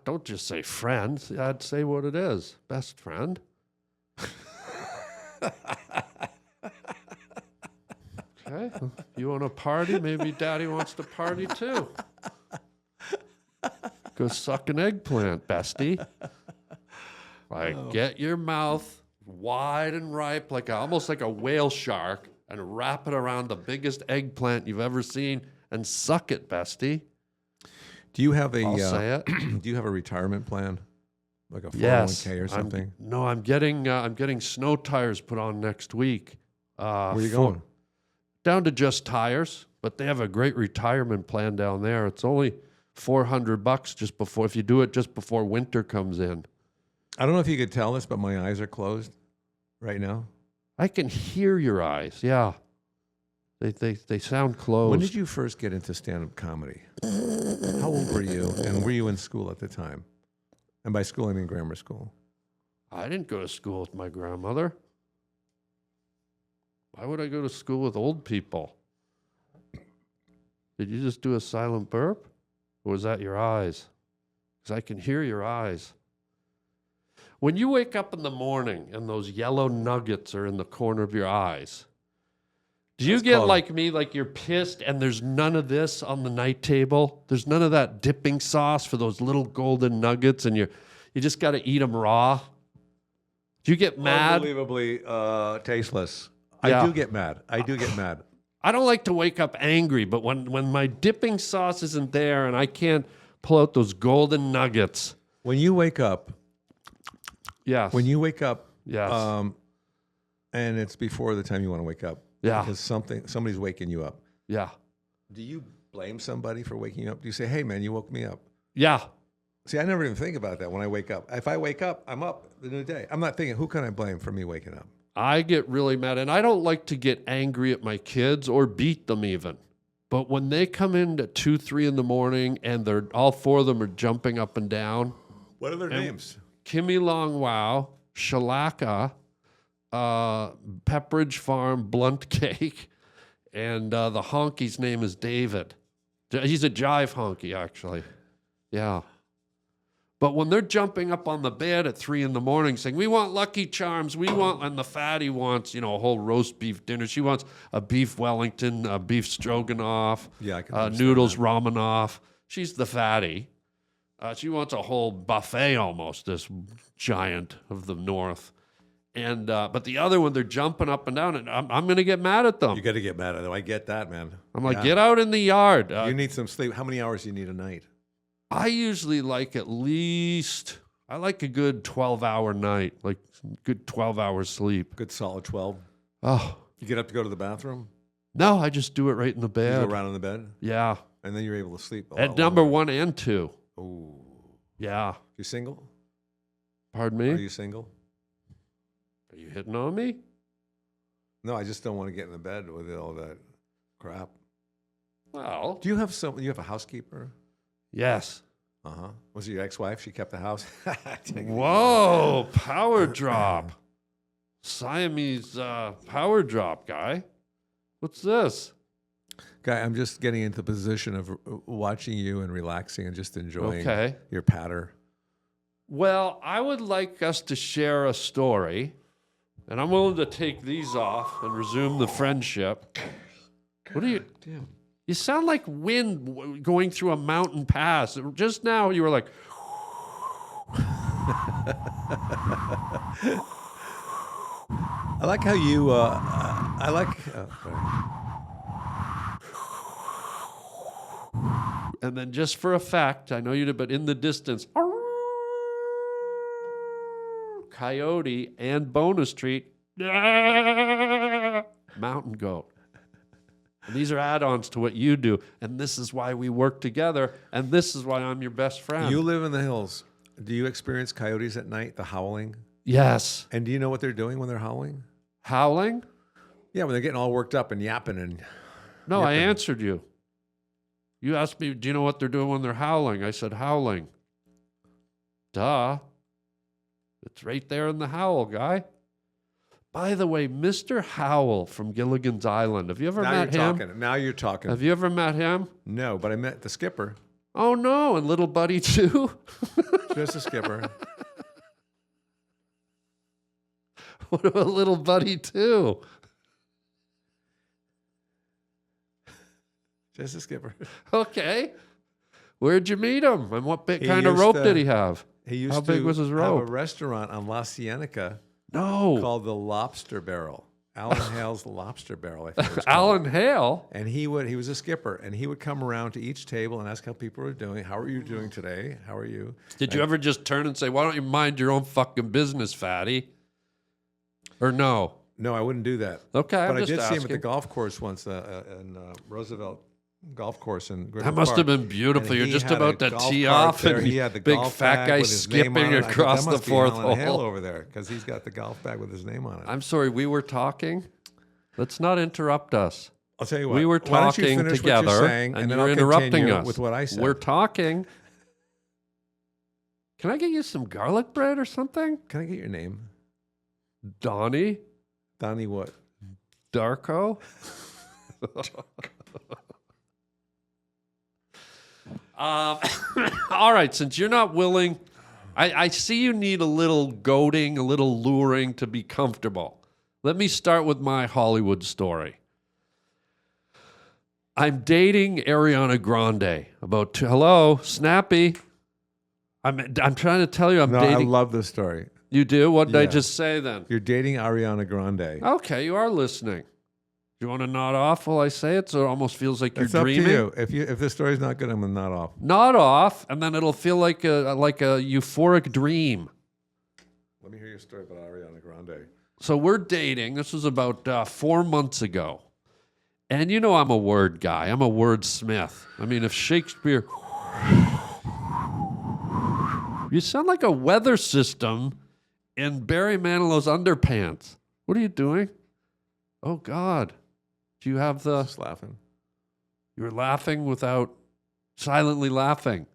Speaker 1: Don't just say friend. I'd say what it is. Best friend. Okay. You want to party? Maybe Daddy wants to party too. Go suck an eggplant, bestie. Get your mouth wide and ripe, almost like a whale shark, and wrap it around the biggest eggplant you've ever seen, and suck it, bestie.
Speaker 2: Do you have a
Speaker 1: I'll say it.
Speaker 2: Do you have a retirement plan, like a 401k
Speaker 1: Yes.
Speaker 2: or something?
Speaker 1: I'm getting snow tires put on next week.
Speaker 2: Where are you going?
Speaker 1: Down to just tires, but they have a great retirement plan down there. It's only $400 just before, if you do it just before winter comes in.
Speaker 2: I don't know if you could tell this, but my eyes are closed right now.
Speaker 1: I can hear your eyes. Yeah. They sound closed.
Speaker 2: When did you first get into stand-up comedy? How old were you? And were you in school at the time? And by school, I mean grammar school.
Speaker 1: I didn't go to school with my grandmother. Why would I go to school with old people? Did you just do a silent burp? Or was that your eyes? Because I can hear your eyes. When you wake up in the morning and those yellow nuggets are in the corner of your eyes, do you get like me, like you're pissed and there's none of this on the night table? There's none of that dipping sauce for those little golden nuggets, and you just got to eat them raw? Do you get mad?
Speaker 2: Unbelievably tasteless.
Speaker 1: Yeah.
Speaker 2: I do get mad. I
Speaker 1: don't like to wake up angry, but when my dipping sauce isn't there and I can't pull out those golden nuggets.
Speaker 2: When you wake up,
Speaker 1: Yes. Yes.
Speaker 2: And it's before the time you want to wake up.
Speaker 1: Yeah.
Speaker 2: Because somebody's waking you up.
Speaker 1: Yeah.
Speaker 2: Do you blame somebody for waking you up? Do you say, hey, man, you woke me up?
Speaker 1: Yeah.
Speaker 2: See, I never even think about that when I wake up. If I wake up, I'm up the new day. I'm not thinking, who can I blame for me waking up?
Speaker 1: I get really mad, and I don't like to get angry at my kids or beat them even. But when they come in at 2, 3 in the morning and all 4 of them are jumping up and down.
Speaker 2: What are their names?
Speaker 1: Kimmy Long Wow, Shalaka, Pepperidge Farm Blunt Cake, and the honky's name is David. He's a jive honky, actually. Yeah. But when they're jumping up on the bed at 3 in the morning saying, we want Lucky Charms, and the fatty wants, a whole roast beef dinner. She wants a beef Wellington, a beef stroganoff,
Speaker 2: yeah, I can
Speaker 1: noodles ramenoff. She's the fatty. She wants a whole buffet almost, this giant of the North. And but the other one, they're jumping up and down, and I'm going to get mad at them.
Speaker 2: You got to get mad at them. I get that, man.
Speaker 1: I'm like, get out in the yard.
Speaker 2: You need some sleep. How many hours do you need a night?
Speaker 1: I usually like a good 12-hour night, like good 12 hours sleep.
Speaker 2: Good solid 12.
Speaker 1: Oh.
Speaker 2: You get up to go to the bathroom?
Speaker 1: No, I just do it right in the bed.
Speaker 2: You go around in the bed?
Speaker 1: Yeah.
Speaker 2: And then you're able to sleep.
Speaker 1: At number 1 and 2.
Speaker 2: Oh.
Speaker 1: Yeah.
Speaker 2: You single?
Speaker 1: Pardon me?
Speaker 2: Are you single?
Speaker 1: Are you hitting on me?
Speaker 2: No, I just don't want to get in the bed with all that crap.
Speaker 1: Well.
Speaker 2: Do you have you have a housekeeper?
Speaker 1: Yes.
Speaker 2: Uh-huh. Was it your ex-wife? She kept the house?
Speaker 1: Whoa, power drop. Siamese power drop, guy. What's this?
Speaker 2: Guy, I'm just getting into the position of watching you and relaxing and just enjoying your patter.
Speaker 1: Well, I would like us to share a story, and I'm willing to take these off and resume the friendship. What are you...
Speaker 2: Damn.
Speaker 1: You sound like wind going through a mountain pass. Just now, you were like...
Speaker 2: I like how you... I like...
Speaker 1: And then just for effect, I know you did, but in the distance... Coyote and bonus treat... Mountain goat. And these are add-ons to what you do, and this is why we work together, and this is why I'm your best friend.
Speaker 2: You live in the hills. Do you experience coyotes at night, the howling?
Speaker 1: Yes.
Speaker 2: And do you know what they're doing when they're howling?
Speaker 1: Howling?
Speaker 2: Yeah, when they're getting all worked up and yapping and...
Speaker 1: No, I answered you. You asked me, do you know what they're doing when they're howling? I said howling. Duh. It's right there in the Huel, guy. By the way, Mr. Huel from Gilligan's Island. Have you ever met him?
Speaker 2: Now you're talking.
Speaker 1: Have you ever met him?
Speaker 2: No, but I met the skipper.
Speaker 1: Oh, no. And little buddy, too?
Speaker 2: Just a skipper.
Speaker 1: What about little buddy, too?
Speaker 2: Just a skipper.
Speaker 1: Okay. Where'd you meet him? And what kind of rope did he have?
Speaker 2: He used
Speaker 1: How big
Speaker 2: to
Speaker 1: was his
Speaker 2: have
Speaker 1: rope?
Speaker 2: a restaurant on La Cienega
Speaker 1: No.
Speaker 2: called the Lobster Barrel. Alan Hale's Lobster Barrel, I think it was
Speaker 1: Alan
Speaker 2: called.
Speaker 1: Hale?
Speaker 2: And he was a skipper, and he would come around to each table and ask how people were doing. How are you doing today? How are you?
Speaker 1: Did you ever just turn and say, why don't you mind your own fucking business, fatty? Or no?
Speaker 2: No, I wouldn't do that.
Speaker 1: Okay,
Speaker 2: But
Speaker 1: I'm
Speaker 2: I
Speaker 1: just
Speaker 2: did see him at
Speaker 1: asking.
Speaker 2: the golf course once in Roosevelt Golf Course in Griffith
Speaker 1: That must
Speaker 2: Park.
Speaker 1: have been beautiful.
Speaker 2: And
Speaker 1: You're
Speaker 2: he
Speaker 1: just
Speaker 2: had
Speaker 1: about
Speaker 2: a
Speaker 1: to
Speaker 2: golf
Speaker 1: tee
Speaker 2: cart
Speaker 1: off,
Speaker 2: there.
Speaker 1: and
Speaker 2: He had the
Speaker 1: big
Speaker 2: golf
Speaker 1: fat
Speaker 2: bag
Speaker 1: guy
Speaker 2: with his name
Speaker 1: skipping
Speaker 2: on it. I thought,
Speaker 1: across
Speaker 2: that
Speaker 1: the
Speaker 2: must be
Speaker 1: fourth
Speaker 2: Alan Hale
Speaker 1: hole.
Speaker 2: over there because he's got the golf bag with his name on it.
Speaker 1: I'm sorry, we were talking. Let's not interrupt us.
Speaker 2: I'll tell you what.
Speaker 1: We were
Speaker 2: Why don't you
Speaker 1: talking
Speaker 2: finish what you're
Speaker 1: together,
Speaker 2: saying,
Speaker 1: and
Speaker 2: then
Speaker 1: you're
Speaker 2: I'll
Speaker 1: interrupting
Speaker 2: continue
Speaker 1: us.
Speaker 2: with what I said.
Speaker 1: We're talking. Can I get you some garlic bread or something?
Speaker 2: Can I get your name?
Speaker 1: Donnie
Speaker 2: Donnie what?
Speaker 1: Darko? All right, since you're not willing, I see you need a little goading, a little luring to be comfortable. Let me start with my Hollywood story. I'm dating Ariana Grande. Hello, Snappy. I'm trying to tell you I'm
Speaker 2: No,
Speaker 1: dating.
Speaker 2: I love this story.
Speaker 1: You do? What did I
Speaker 2: Yeah.
Speaker 1: just say then?
Speaker 2: You're dating Ariana Grande.
Speaker 1: Okay, you are listening. You want to nod off while I say it so it almost feels like you're
Speaker 2: It's up
Speaker 1: dreaming?
Speaker 2: to you. If the story's not good, I'm gonna nod off.
Speaker 1: Nod off, and then it'll feel like a euphoric dream.
Speaker 2: Let me hear your story about Ariana Grande.
Speaker 1: So we're dating. This was about 4 months ago. And you know I'm a word guy. I'm a wordsmith. I mean, if Shakespeare... You sound like a weather system in Barry Manilow's underpants. What are you doing? Oh, God. Do you have the...
Speaker 2: Just laughing.
Speaker 1: You were laughing without... Silently laughing.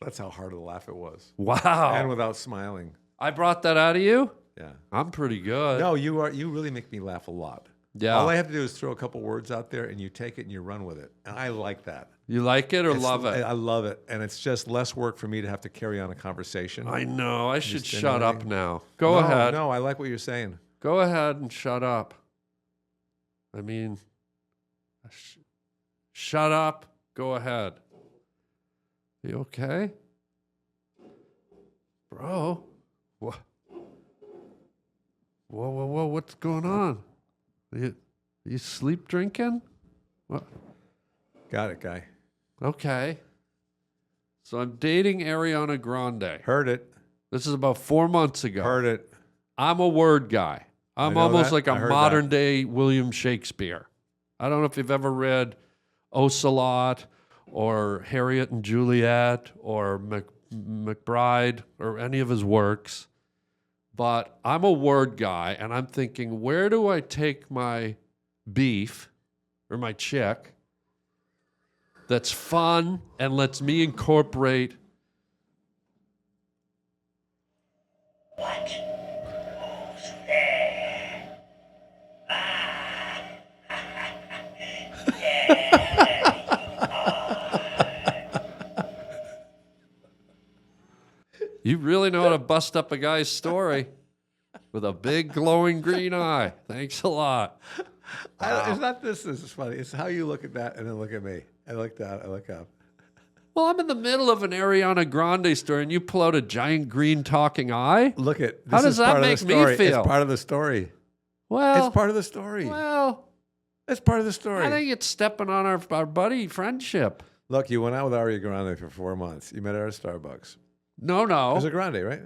Speaker 2: That's how hard a laugh it was.
Speaker 1: Wow.
Speaker 2: And without smiling.
Speaker 1: I brought that out of you?
Speaker 2: Yeah.
Speaker 1: I'm pretty good.
Speaker 2: No, you really make me laugh a lot.
Speaker 1: Yeah.
Speaker 2: All I have to do is throw a couple words out there and you take it and you run with it. And I like that.
Speaker 1: You like it or love it?
Speaker 2: I love it. And it's just less work for me to have to carry on a conversation.
Speaker 1: I know. I should
Speaker 2: Just
Speaker 1: shut up
Speaker 2: anything.
Speaker 1: now. Go ahead.
Speaker 2: No, I like what you're saying.
Speaker 1: Go ahead and shut up. I mean, shut up. Go ahead. You okay? Bro. What? Whoa. What's going on? You sleep drinking? What?
Speaker 2: Got it, guy.
Speaker 1: Okay. So I'm dating Ariana Grande.
Speaker 2: Heard it.
Speaker 1: This is about 4 months ago.
Speaker 2: Heard it.
Speaker 1: I'm a word guy. I'm
Speaker 2: know
Speaker 1: almost
Speaker 2: that.
Speaker 1: like a
Speaker 2: I heard
Speaker 1: modern day William Shakespeare. I don't know if you've ever read Ocelot or Harriet and Juliet or McBride or any of his works, but I'm a word guy, and I'm thinking, where do I take my beef or my chick that's fun and lets me incorporate
Speaker 4: What goes there?
Speaker 1: You really know how to bust up a guy's story with a big glowing green eye. Thanks a lot.
Speaker 2: It's not this is funny. It's how you look at that and then look at me. I look down, I look up.
Speaker 1: Well, I'm in the middle of an Ariana Grande story, and you pull out a giant green talking eye.
Speaker 2: Look at
Speaker 1: How
Speaker 2: this
Speaker 1: does
Speaker 2: is
Speaker 1: that
Speaker 2: part of the
Speaker 1: make me
Speaker 2: story.
Speaker 1: feel?
Speaker 2: It's part of the story.
Speaker 1: Well,
Speaker 2: It's part of the story.
Speaker 1: well,
Speaker 2: It's part of the story.
Speaker 1: I think it's stepping on our buddy friendship.
Speaker 2: Look, you went out with Ariana Grande for 4 months. You met her at Starbucks.
Speaker 1: No,
Speaker 2: It was a Grande, right?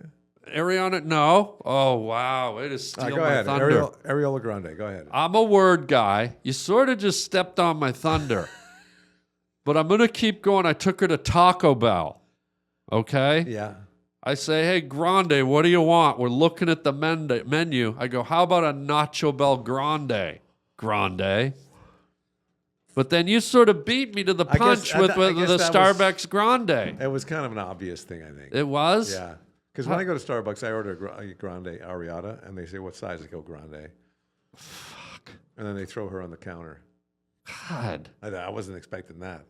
Speaker 1: Ariana, no. Oh, wow. Way to steal
Speaker 2: Go
Speaker 1: my
Speaker 2: ahead.
Speaker 1: thunder.
Speaker 2: Ariola Grande. Go ahead.
Speaker 1: I'm a word guy. You sort of just stepped on my thunder. But I'm going to keep going. I took her to Taco Bell. Okay?
Speaker 2: Yeah.
Speaker 1: I say, hey, Grande, what do you want? We're looking at the menu. I go, how about a Nacho Bell Grande? Grande. But then you sort of beat me to the
Speaker 2: I
Speaker 1: punch
Speaker 2: guess-
Speaker 1: with
Speaker 2: I guess
Speaker 1: the
Speaker 2: that
Speaker 1: Starbucks Grande.
Speaker 2: It was kind of an obvious thing, I think.
Speaker 1: It was?
Speaker 2: Yeah. Because when I go to Starbucks, I order a grande Ariata, and they say, what size? I go, grande.
Speaker 1: Fuck.
Speaker 2: And then they throw her on the counter.
Speaker 1: God.
Speaker 2: I wasn't expecting that.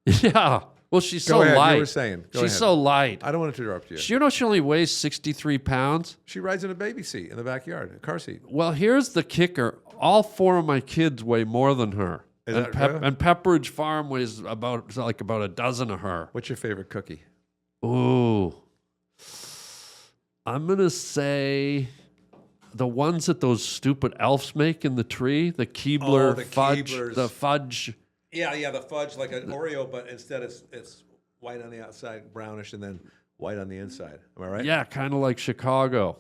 Speaker 1: Yeah. Well, she's
Speaker 2: Go
Speaker 1: so
Speaker 2: ahead.
Speaker 1: light.
Speaker 2: You were saying. Go
Speaker 1: She's
Speaker 2: ahead.
Speaker 1: so light.
Speaker 2: I don't want to interrupt you.
Speaker 1: You know she only weighs 63 pounds?
Speaker 2: She rides in a baby seat in the backyard, a car seat.
Speaker 1: Well, here's the kicker. All 4 of my kids weigh more than her.
Speaker 2: Is
Speaker 1: and,
Speaker 2: that true?
Speaker 1: and Pepperidge Farm weighs about a dozen of her.
Speaker 2: What's your favorite cookie?
Speaker 1: Ooh. I'm going to say the ones that those stupid elves make in the tree, the Keebler
Speaker 2: the
Speaker 1: fudge,
Speaker 2: Keeblers.
Speaker 1: the fudge.
Speaker 2: Yeah, the fudge, like an Oreo, but instead it's white on the outside, brownish, and then white on the inside. Am I right?
Speaker 1: Yeah, kind of like Chicago.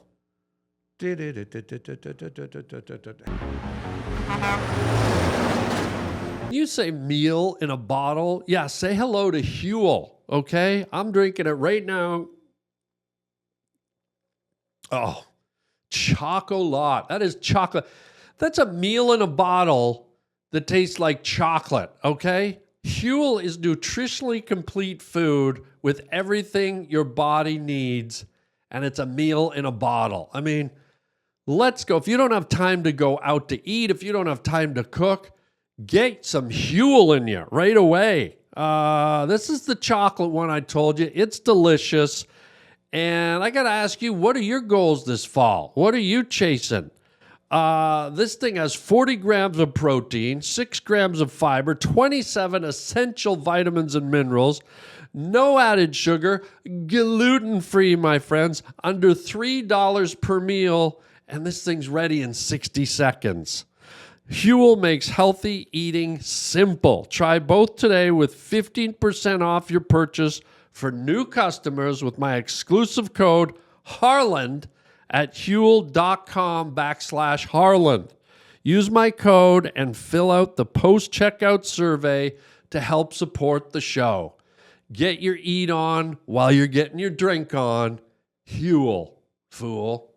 Speaker 1: You say meal in a bottle. Yeah, say hello to Huel, okay? I'm drinking it right now. Oh, chocolate. That is chocolate. That's a meal in a bottle that tastes like chocolate, okay? Huel is nutritionally complete food with everything your body needs, and it's a meal in a bottle. I mean, let's go. If you don't have time to go out to eat, if you don't have time to cook, get some Huel in you right away. This is the chocolate one I told you. It's delicious. And I got to ask you, what are your goals this fall? What are you chasing? This thing has 40 grams of protein, 6 grams of fiber, 27 essential vitamins and minerals, no added sugar, gluten-free, my friends, under $3 per meal, and this thing's ready in 60 seconds. Huel makes healthy eating simple. Try both today with 15% off your purchase for new customers with my exclusive code Harland at Huel.com/Harland. Use my code and fill out the post-checkout survey to help support the show. Get your eat on while you're getting your drink on. Huel, fool.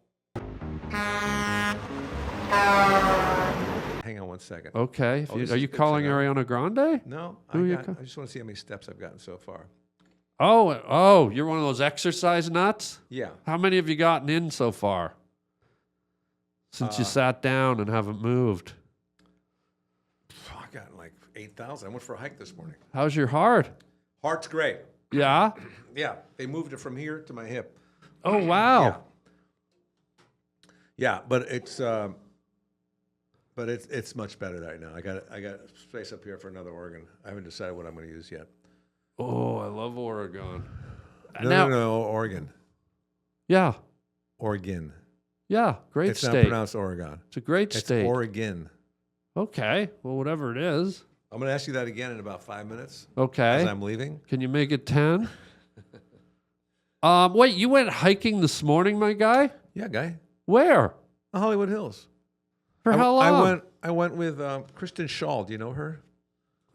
Speaker 2: Hang on one second.
Speaker 1: Okay.
Speaker 2: Oh, this
Speaker 1: Are
Speaker 2: is
Speaker 1: you
Speaker 2: good
Speaker 1: calling
Speaker 2: to know.
Speaker 1: Ariana Grande?
Speaker 2: No,
Speaker 1: Who are you
Speaker 2: I just want to see how many steps I've gotten so far.
Speaker 1: Oh, you're one of those exercise nuts?
Speaker 2: Yeah.
Speaker 1: How many have you gotten in so far? Since you sat down and haven't moved.
Speaker 2: I got like 8,000. I went for a hike this morning.
Speaker 1: How's your heart?
Speaker 2: Heart's great.
Speaker 1: Yeah?
Speaker 2: Yeah, they moved it from here to my hip.
Speaker 1: Oh, wow.
Speaker 2: Yeah, but it's much better right now. I got space up here for another organ. I haven't decided what I'm going to use yet.
Speaker 1: Oh, I love Oregon.
Speaker 2: No, Oregon.
Speaker 1: Yeah.
Speaker 2: Oregon.
Speaker 1: Yeah, great
Speaker 2: It's
Speaker 1: state.
Speaker 2: not pronounced Oregon.
Speaker 1: It's a great
Speaker 2: It's
Speaker 1: state.
Speaker 2: Oregon.
Speaker 1: Okay. Well, whatever it is.
Speaker 2: I'm going to ask you that again in about 5 minutes.
Speaker 1: Okay.
Speaker 2: As I'm leaving.
Speaker 1: Can you make it 10? Wait, you went hiking this morning, my guy?
Speaker 2: Yeah, guy.
Speaker 1: Where?
Speaker 2: The Hollywood Hills.
Speaker 1: For how long?
Speaker 2: I went with Kristen Schaal. Do you know her?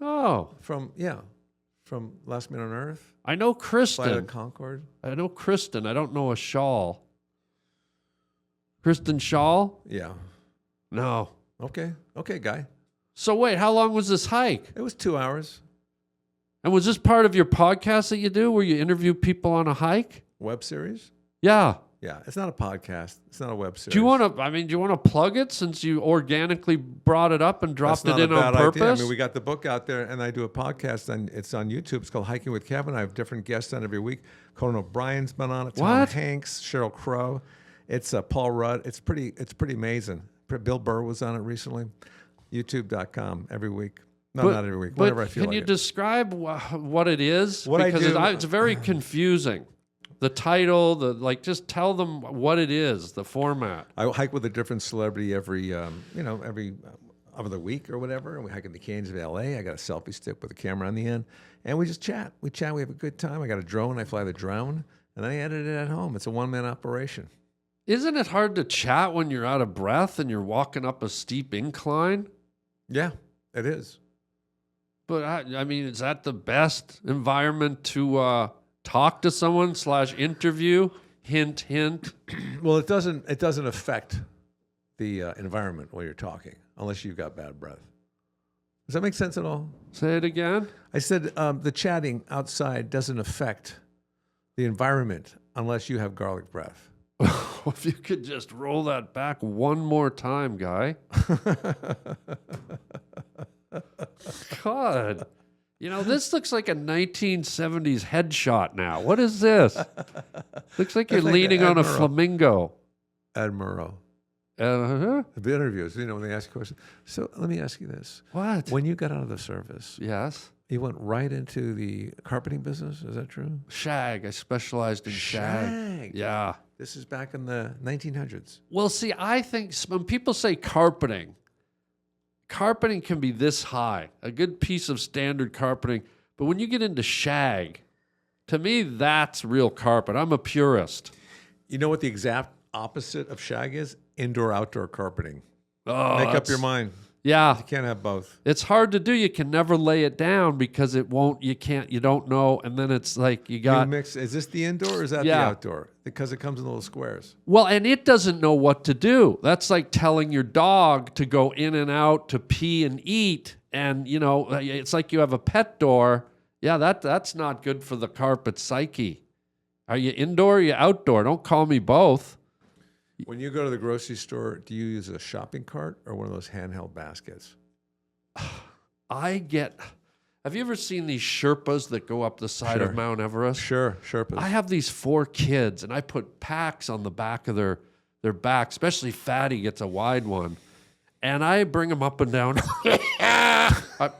Speaker 1: Oh,
Speaker 2: From Last Man on Earth.
Speaker 1: I know
Speaker 2: Flight of
Speaker 1: Kristen.
Speaker 2: Concord.
Speaker 1: I know Kristen. I don't know a Shawl. Kristen Shawl?
Speaker 2: Yeah.
Speaker 1: No.
Speaker 2: Okay, guy.
Speaker 1: So wait, how long was this hike?
Speaker 2: It was 2 hours.
Speaker 1: And was this part of your podcast that you do where you interview people on a hike?
Speaker 2: Web series.
Speaker 1: Yeah.
Speaker 2: Yeah, it's not a podcast. It's not a web series.
Speaker 1: Do you want to plug it since you organically brought it up and dropped
Speaker 2: That's
Speaker 1: it
Speaker 2: not
Speaker 1: in
Speaker 2: a
Speaker 1: on
Speaker 2: bad
Speaker 1: purpose?
Speaker 2: idea. I mean, we got the book out there, and I do a podcast, and it's on YouTube. It's called Hiking with Kevin. I have different guests on every week. Conan O'Brien's been on it. Tom
Speaker 1: What?
Speaker 2: Hanks, Sheryl Crow. It's Paul Rudd. It's pretty amazing. Bill Burr was on it recently. YouTube.com every week. No, not every week. Whenever I feel
Speaker 1: can
Speaker 2: like
Speaker 1: you
Speaker 2: it.
Speaker 1: describe what it is?
Speaker 2: What I
Speaker 1: because
Speaker 2: do-
Speaker 1: it's very confusing. The title, just tell them what it is, the format.
Speaker 2: I hike with a different celebrity every other week or whatever, and we hike in the canyons of LA. I got a selfie stick with a camera on the end, and we just chat. We have a good time. I got a drone. I fly the drone, and I edit it at home. It's a one-man operation.
Speaker 1: Isn't it hard to chat when you're out of breath and you're walking up a steep incline?
Speaker 2: Yeah, it is.
Speaker 1: But I mean, is that the best environment to talk to someone / interview? Hint, hint.
Speaker 2: Well, it doesn't affect the environment while you're talking, unless you've got bad breath. Does that make sense at all?
Speaker 1: Say it again.
Speaker 2: I said the chatting outside doesn't affect the environment unless you have garlic breath.
Speaker 1: If you could just roll that back one more time, guy. God. You know, this looks like a 1970s headshot now. What is this? Looks like you're leaning on a flamingo.
Speaker 2: Admiral.
Speaker 1: Uh-huh.
Speaker 2: The interviews, when they ask you questions. So let me ask you this.
Speaker 1: What?
Speaker 2: When you got out of the service,
Speaker 1: Yes.
Speaker 2: you went right into the carpeting business. Is that true?
Speaker 1: Shag. I specialized in shag. Yeah.
Speaker 2: This is back in the 1900s.
Speaker 1: Well, see, I think when people say carpeting can be this high, a good piece of standard carpeting. But when you get into shag, to me, that's real carpet. I'm a purist.
Speaker 2: You know what the exact opposite of shag is? Indoor-outdoor carpeting.
Speaker 1: Oh,
Speaker 2: Make up your mind.
Speaker 1: Yeah.
Speaker 2: You can't have both.
Speaker 1: It's hard to do. You can never lay it down because you don't know. And then it's like you got.
Speaker 2: Mix. Is this the indoor or is that the outdoor? Because it comes in little squares.
Speaker 1: Well, and it doesn't know what to do. That's like telling your dog to go in and out to pee and eat. And, it's like you have a pet door. Yeah, that's not good for the carpet psyche. Are you indoor or are you outdoor? Don't call me both.
Speaker 2: When you go to the grocery store, do you use a shopping cart or one of those handheld baskets?
Speaker 1: Have you ever seen these Sherpas that go up the side of Mount Everest?
Speaker 2: Sure, Sherpas.
Speaker 1: I have these 4 kids, and I put packs on the back of their back, especially Fatty gets a wide one. And I bring them up and down. I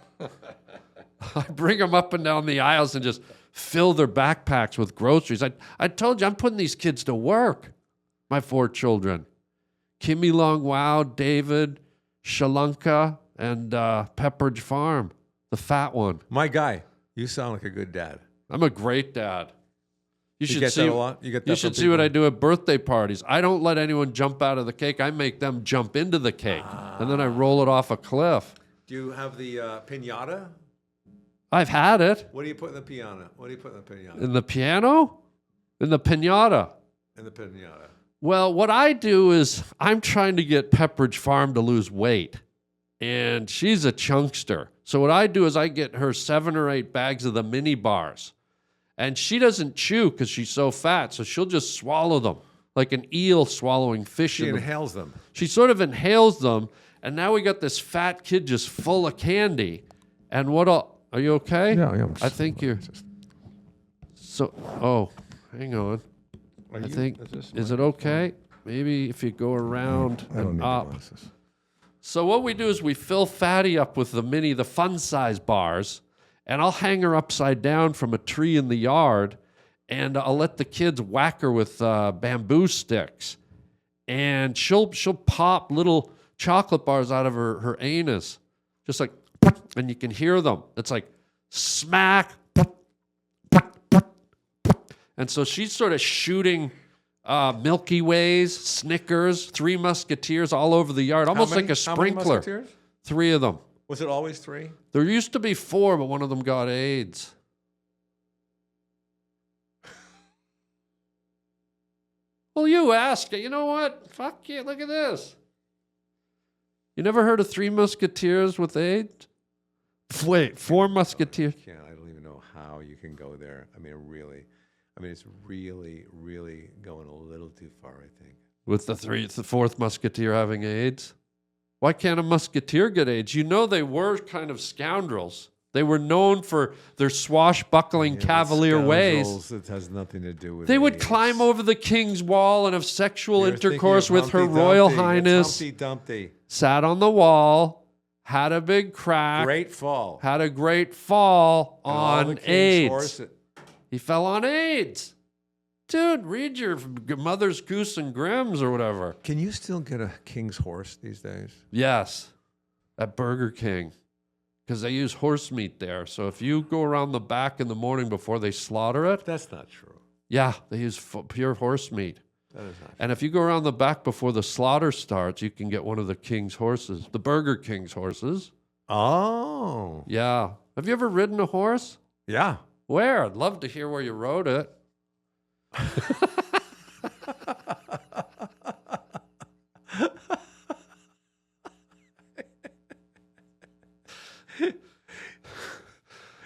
Speaker 1: bring them up and down the aisles and just fill their backpacks with groceries. I told you, I'm putting these kids to work. My 4 children, Kimmy Long Wow, David, Shalanka, and Pepperidge Farm, the fat one.
Speaker 2: My guy, you sound like a good dad.
Speaker 1: I'm a great dad. You should
Speaker 2: get
Speaker 1: see
Speaker 2: that a lot? You get that
Speaker 1: You
Speaker 2: from
Speaker 1: should see
Speaker 2: people?
Speaker 1: what I do at birthday parties. I don't let anyone jump out of the cake. I make them jump into the cake, and then I roll it off a cliff.
Speaker 2: Do you have the piñata?
Speaker 1: I've had it.
Speaker 2: What do you put in the piano? What do you put in the piñata?
Speaker 1: In the piano? In the piñata.
Speaker 2: In the piñata.
Speaker 1: Well, what I do is I'm trying to get Pepperidge Farm to lose weight, and she's a chunkster. So what I do is I get her 7 or 8 bags of the mini bars, and she doesn't chew because she's so fat, so she'll just swallow them like an eel swallowing fish.
Speaker 2: She inhales them.
Speaker 1: She sort of inhales them, and now we got this fat kid just full of candy. And are you okay?
Speaker 2: Yeah.
Speaker 1: I think you're. So, hang on. Is it okay? Maybe if you go around and up. So what we do is we fill Fatty up with the fun size bars, and I'll hang her upside down from a tree in the yard, and I'll let the kids whack her with bamboo sticks, and she'll pop little chocolate bars out of her anus, just like, and you can hear them. It's like smack. And so she's sort of shooting Milky Ways, Snickers, 3 Musketeers all over the yard, almost like a sprinkler.
Speaker 2: How many Musketeers?
Speaker 1: 3 of them.
Speaker 2: Was it always 3?
Speaker 1: There used to be 4, but one of them got AIDS. Well, you ask. You know what? Fuck you. Look at this. You never heard of 3 Musketeers with AIDS? Wait, 4 Musketeers.
Speaker 2: I don't even know how you can go there. It's really, really going a little too far, I think.
Speaker 1: With the 4th Musketeer having AIDS? Why can't a Musketeer get AIDS? You know they were kind of scoundrels. They were known for their swashbuckling cavalier ways.
Speaker 2: It has nothing to do with
Speaker 1: They would
Speaker 2: AIDS.
Speaker 1: climb over the king's wall and have sexual
Speaker 2: You're
Speaker 1: intercourse
Speaker 2: thinking of
Speaker 1: with her
Speaker 2: Humpty
Speaker 1: royal
Speaker 2: Dumpty.
Speaker 1: highness.
Speaker 2: It's Humpty Dumpty.
Speaker 1: Sat on the wall, had a big crack.
Speaker 2: Great fall.
Speaker 1: Had a great fall
Speaker 2: And all the
Speaker 1: on
Speaker 2: king's
Speaker 1: AIDS.
Speaker 2: horse-
Speaker 1: He fell on AIDS. Dude, read your Mother's Goose and Grimm's or whatever.
Speaker 2: Can you still get a king's horse these days?
Speaker 1: Yes, at Burger King, because they use horse meat there. So if you go around the back in the morning before they slaughter it,
Speaker 2: That's not true.
Speaker 1: yeah, they use pure horse meat.
Speaker 2: That is not true.
Speaker 1: And if you go around the back before the slaughter starts, you can get one of the King's horses, the Burger King's horses.
Speaker 2: Oh.
Speaker 1: Yeah. Have you ever ridden a horse?
Speaker 2: Yeah.
Speaker 1: Where? I'd love to hear where you rode it.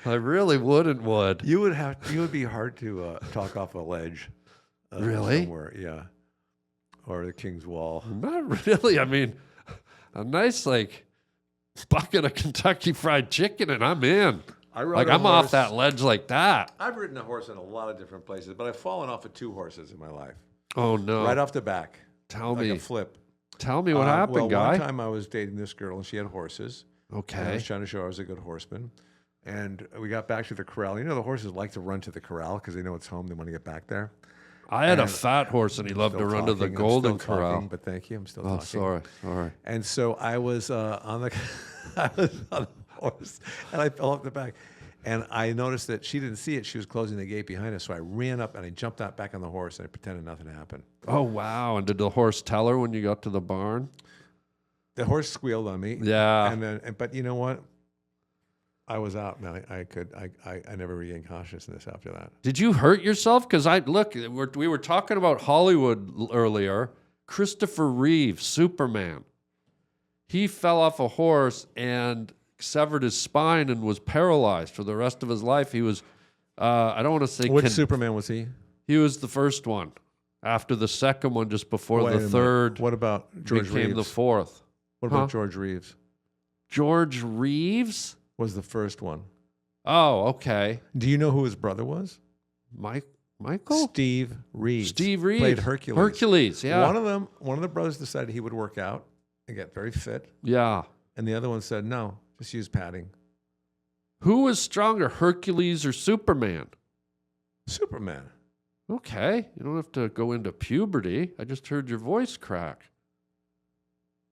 Speaker 1: I really would.
Speaker 2: You would be hard to talk off a ledge.
Speaker 1: Really?
Speaker 2: Somewhere, yeah. Or the King's Wall.
Speaker 1: Not really. I mean, a nice like bucket of Kentucky Fried Chicken, and I'm in. I'm off that ledge like that.
Speaker 2: I've ridden a horse in a lot of different places, but I've fallen off of 2 horses in my life.
Speaker 1: Oh no!
Speaker 2: Right off the back.
Speaker 1: Tell
Speaker 2: like
Speaker 1: me.
Speaker 2: a flip.
Speaker 1: Tell me what happened, guy.
Speaker 2: One time I was dating this girl, and she had horses.
Speaker 1: Okay.
Speaker 2: And I was trying to show her I was a good horseman. And we got back to the corral. You know, the horses like to run to the corral because they know it's home. They want to get back there.
Speaker 1: I had a fat horse, and he loved to run to the Golden Corral.
Speaker 2: But thank you. I'm still
Speaker 1: Oh,
Speaker 2: talking.
Speaker 1: sorry.
Speaker 2: And so I was on the I was on the horse, and I fell off the back. And I noticed that she didn't see it. She was closing the gate behind us. So I ran up and I jumped out back on the horse and I pretended nothing happened.
Speaker 1: Oh, wow. And did the horse tell her when you got to the barn?
Speaker 2: The horse squealed on me.
Speaker 1: Yeah.
Speaker 2: But you know what? I was out, man. I never regained consciousness after that.
Speaker 1: Did you hurt yourself? Because we were talking about Hollywood earlier. Christopher Reeve, Superman. He fell off a horse and severed his spine and was paralyzed for the rest of his life. He was, I don't want to say...
Speaker 2: Which Superman was he?
Speaker 1: He was the first one. After the second one, just before the third.
Speaker 2: What about George
Speaker 1: became
Speaker 2: Reeves?
Speaker 1: the fourth.
Speaker 2: What about George Reeves?
Speaker 1: George Reeves?
Speaker 2: Was the first one.
Speaker 1: Oh, okay.
Speaker 2: Do you know who his brother was?
Speaker 1: Michael?
Speaker 2: Steve Reeves.
Speaker 1: Steve Reeves.
Speaker 2: Played Hercules.
Speaker 1: Hercules, yeah.
Speaker 2: One of the brothers decided he would work out and get very fit.
Speaker 1: Yeah.
Speaker 2: And the other one said, no, just use padding.
Speaker 1: Who was stronger, Hercules or Superman?
Speaker 2: Superman.
Speaker 1: Okay. You don't have to go into puberty. I just heard your voice crack.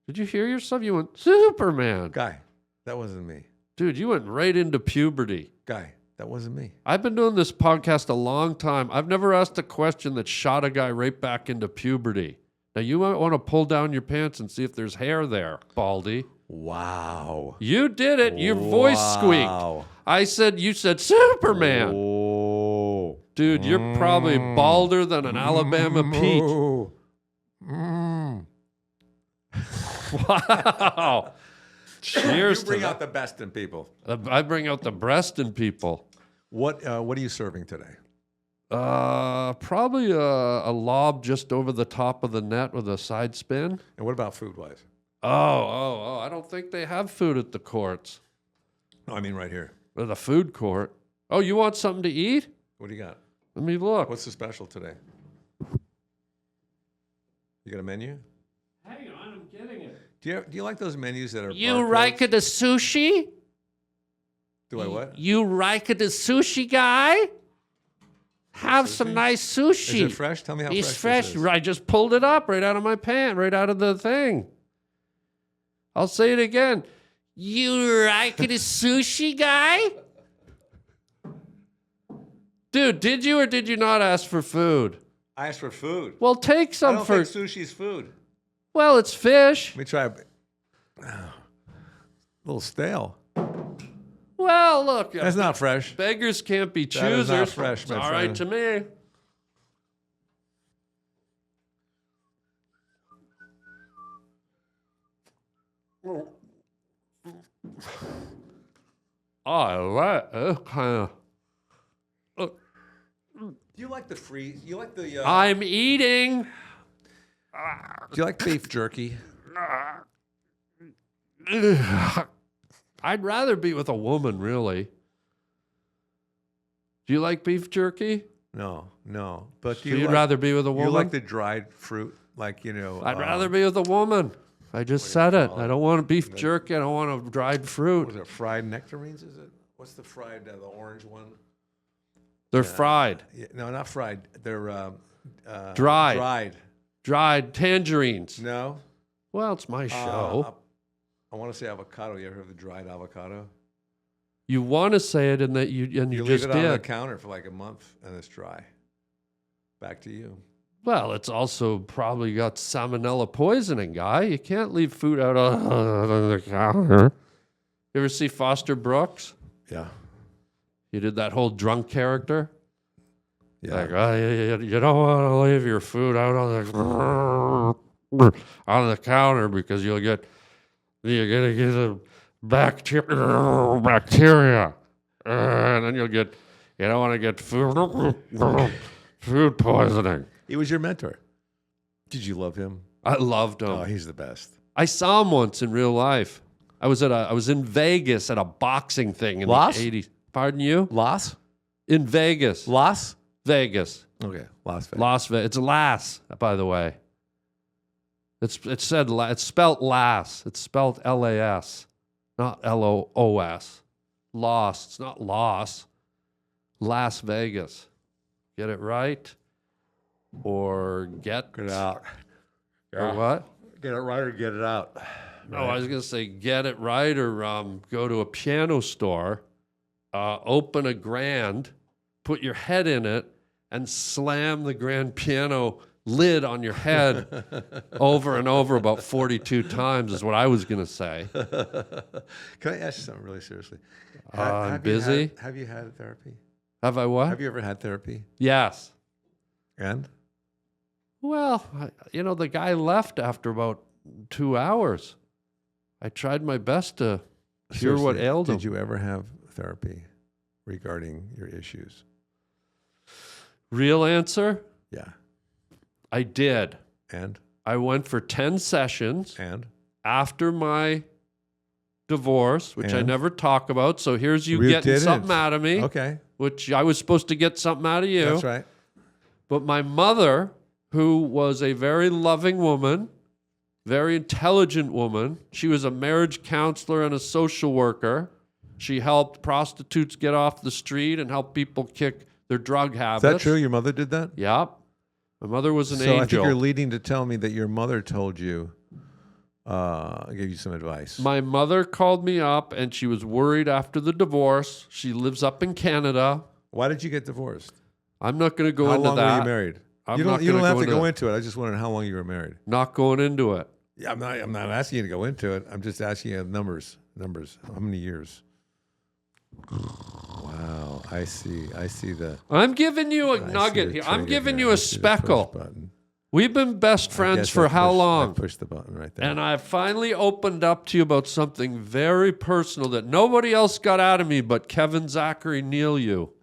Speaker 1: Did you hear yourself? You went, Superman.
Speaker 2: Guy, that wasn't me.
Speaker 1: Dude, you went right into puberty.
Speaker 2: Guy, that wasn't me.
Speaker 1: I've been doing this podcast a long time. I've never asked a question that shot a guy right back into puberty. Now, you might want to pull down your pants and see if there's hair there, Baldy.
Speaker 2: Wow.
Speaker 1: You did it. Your voice squeaked. You said Superman.
Speaker 2: Oh.
Speaker 1: Dude, you're probably balder than an Alabama peach. Wow. Cheers
Speaker 2: You bring
Speaker 1: to
Speaker 2: out the best in people.
Speaker 1: I bring out the breast in people.
Speaker 2: What are you serving today?
Speaker 1: Probably a lob just over the top of the net with a side spin.
Speaker 2: And what about food-wise?
Speaker 1: Oh, I don't think they have food at the courts.
Speaker 2: No, I mean right here.
Speaker 1: Or the food court. Oh, you want something to eat?
Speaker 2: What do you got?
Speaker 1: Let me look.
Speaker 2: What's the special today? You got a menu?
Speaker 1: Hang on, I'm getting it.
Speaker 2: Do you like those menus that are
Speaker 1: You
Speaker 2: barcodes?
Speaker 1: like the sushi?
Speaker 2: Do I what?
Speaker 1: You like the sushi guy? Have some nice sushi.
Speaker 2: Is it fresh? Tell me how
Speaker 1: It's
Speaker 2: fresh
Speaker 1: fresh.
Speaker 2: this is.
Speaker 1: I just pulled it up right out of my pant, right out of the thing. I'll say it again. You like the sushi guy? Dude, did you or did you not ask for food?
Speaker 2: I asked for food.
Speaker 1: Well, take
Speaker 2: I
Speaker 1: some
Speaker 2: don't
Speaker 1: for...
Speaker 2: think sushi's food.
Speaker 1: Well, it's fish.
Speaker 2: Let me try a little stale.
Speaker 1: Well, look.
Speaker 2: That's not fresh.
Speaker 1: Beggars can't be
Speaker 2: That
Speaker 1: choosers.
Speaker 2: is not fresh,
Speaker 1: It's
Speaker 2: my
Speaker 1: all right
Speaker 2: friend.
Speaker 1: to me. I like it kind of.
Speaker 2: Do you like the freeze? You like the?
Speaker 1: I'm eating.
Speaker 2: Do you like beef jerky?
Speaker 1: I'd rather be with a woman, really. Do you like beef jerky?
Speaker 2: No. But
Speaker 1: So you'd rather be with a woman?
Speaker 2: You like the dried fruit, like
Speaker 1: I'd rather be with a woman. I just said it. I don't want beef jerky. I don't want a dried fruit.
Speaker 2: Was it fried nectarines? Is it? What's the fried? The orange one?
Speaker 1: They're fried.
Speaker 2: Yeah, no, not fried. They're
Speaker 1: Dried.
Speaker 2: Dried.
Speaker 1: Dried tangerines.
Speaker 2: No.
Speaker 1: Well, it's my show.
Speaker 2: I want to say avocado. You ever heard of the dried avocado?
Speaker 1: You want to say it, and that you
Speaker 2: You
Speaker 1: just
Speaker 2: leave it on the
Speaker 1: did.
Speaker 2: counter for like a month, and it's dry. Back to you.
Speaker 1: Well, it's also probably got salmonella poisoning, guy. You can't leave food out on the counter. You ever see Foster Brooks?
Speaker 2: Yeah.
Speaker 1: He did that whole drunk character.
Speaker 2: Yeah.
Speaker 1: Like, you don't want to leave your food out on the counter because you're gonna get a bacteria. And then you don't want to get food poisoning.
Speaker 2: He was your mentor. Did you love him?
Speaker 1: I loved him.
Speaker 2: Oh, he's the best.
Speaker 1: I saw him once in real life. I was in Vegas at a boxing thing in
Speaker 2: Las?
Speaker 1: the 80s. Pardon you?
Speaker 2: Las?
Speaker 1: In Vegas.
Speaker 2: Las?
Speaker 1: Vegas.
Speaker 2: Okay, Las Vegas.
Speaker 1: Las Vegas. It's Las, by the way. It's spelled Las. It's spelled Las, not Loos. Lost. It's not Las. Las Vegas. Get it right? Or get
Speaker 2: it out.
Speaker 1: Or what?
Speaker 2: Get it right or get it out.
Speaker 1: No, I was going to say get it right or go to a piano store, open a grand, put your head in it, and slam the grand piano lid on your head over and over about 42 times is what I was going to say.
Speaker 2: Can I ask you something really seriously?
Speaker 1: I'm busy.
Speaker 2: Have you had therapy?
Speaker 1: Have I what?
Speaker 2: Have you ever had therapy?
Speaker 1: Yes.
Speaker 2: And?
Speaker 1: Well, the guy left after about 2 hours. I tried my best to hear what
Speaker 2: Seriously,
Speaker 1: ailed him.
Speaker 2: Did you ever have therapy regarding your issues?
Speaker 1: Real answer?
Speaker 2: Yeah.
Speaker 1: I did.
Speaker 2: And?
Speaker 1: I went for 10 sessions
Speaker 2: And?
Speaker 1: after my divorce, which I
Speaker 2: And?
Speaker 1: never talk about. So here's you
Speaker 2: You
Speaker 1: getting
Speaker 2: didn't.
Speaker 1: something out of me,
Speaker 2: Okay.
Speaker 1: which I was supposed to get something out of you.
Speaker 2: That's right.
Speaker 1: But my mother, who was a very loving woman, very intelligent woman, she was a marriage counselor and a social worker. She helped prostitutes get off the street and helped people kick their drug habits.
Speaker 2: Is that true? Your mother did that?
Speaker 1: Yep. My mother was an
Speaker 2: So
Speaker 1: angel.
Speaker 2: I think you're leading to tell me that your mother told you, gave you some advice.
Speaker 1: My mother called me up and she was worried after the divorce. She lives up in Canada.
Speaker 2: Why did you get divorced?
Speaker 1: I'm not going to go
Speaker 2: How
Speaker 1: into
Speaker 2: long
Speaker 1: that.
Speaker 2: were you married?
Speaker 1: I'm
Speaker 2: You
Speaker 1: not
Speaker 2: don't
Speaker 1: gonna
Speaker 2: have
Speaker 1: go
Speaker 2: to go
Speaker 1: into
Speaker 2: into it. I just wondered how long you were married.
Speaker 1: Not going into it.
Speaker 2: Yeah, I'm not asking you to go into it. I'm just asking you numbers. How many years? Wow, I see the
Speaker 1: I'm giving you a
Speaker 2: I see
Speaker 1: nugget
Speaker 2: the
Speaker 1: here. I'm
Speaker 2: trigger
Speaker 1: giving
Speaker 2: here.
Speaker 1: you
Speaker 2: I
Speaker 1: a
Speaker 2: see the push
Speaker 1: speckle.
Speaker 2: button.
Speaker 1: We've been best
Speaker 2: I
Speaker 1: friends
Speaker 2: guess
Speaker 1: for
Speaker 2: I
Speaker 1: how
Speaker 2: pushed-
Speaker 1: long?
Speaker 2: I pushed the button right there.
Speaker 1: And I finally opened up to you about something very personal that nobody else got out of me but Kevin Zachary Neal you.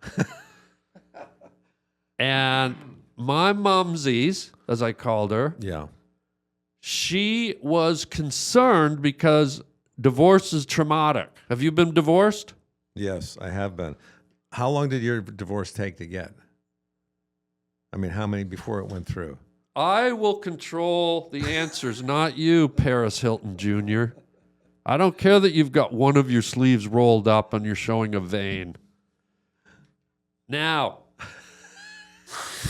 Speaker 1: And my mumsies, as I called her,
Speaker 2: Yeah.
Speaker 1: she was concerned because divorce is traumatic. Have you been divorced?
Speaker 2: Yes, I have been. How long did your divorce take to get? I mean, how many before it went through?
Speaker 1: I will control the answers, not you, Paris Hilton Jr. I don't care that you've got one of your sleeves rolled up and you're showing a vein. Now,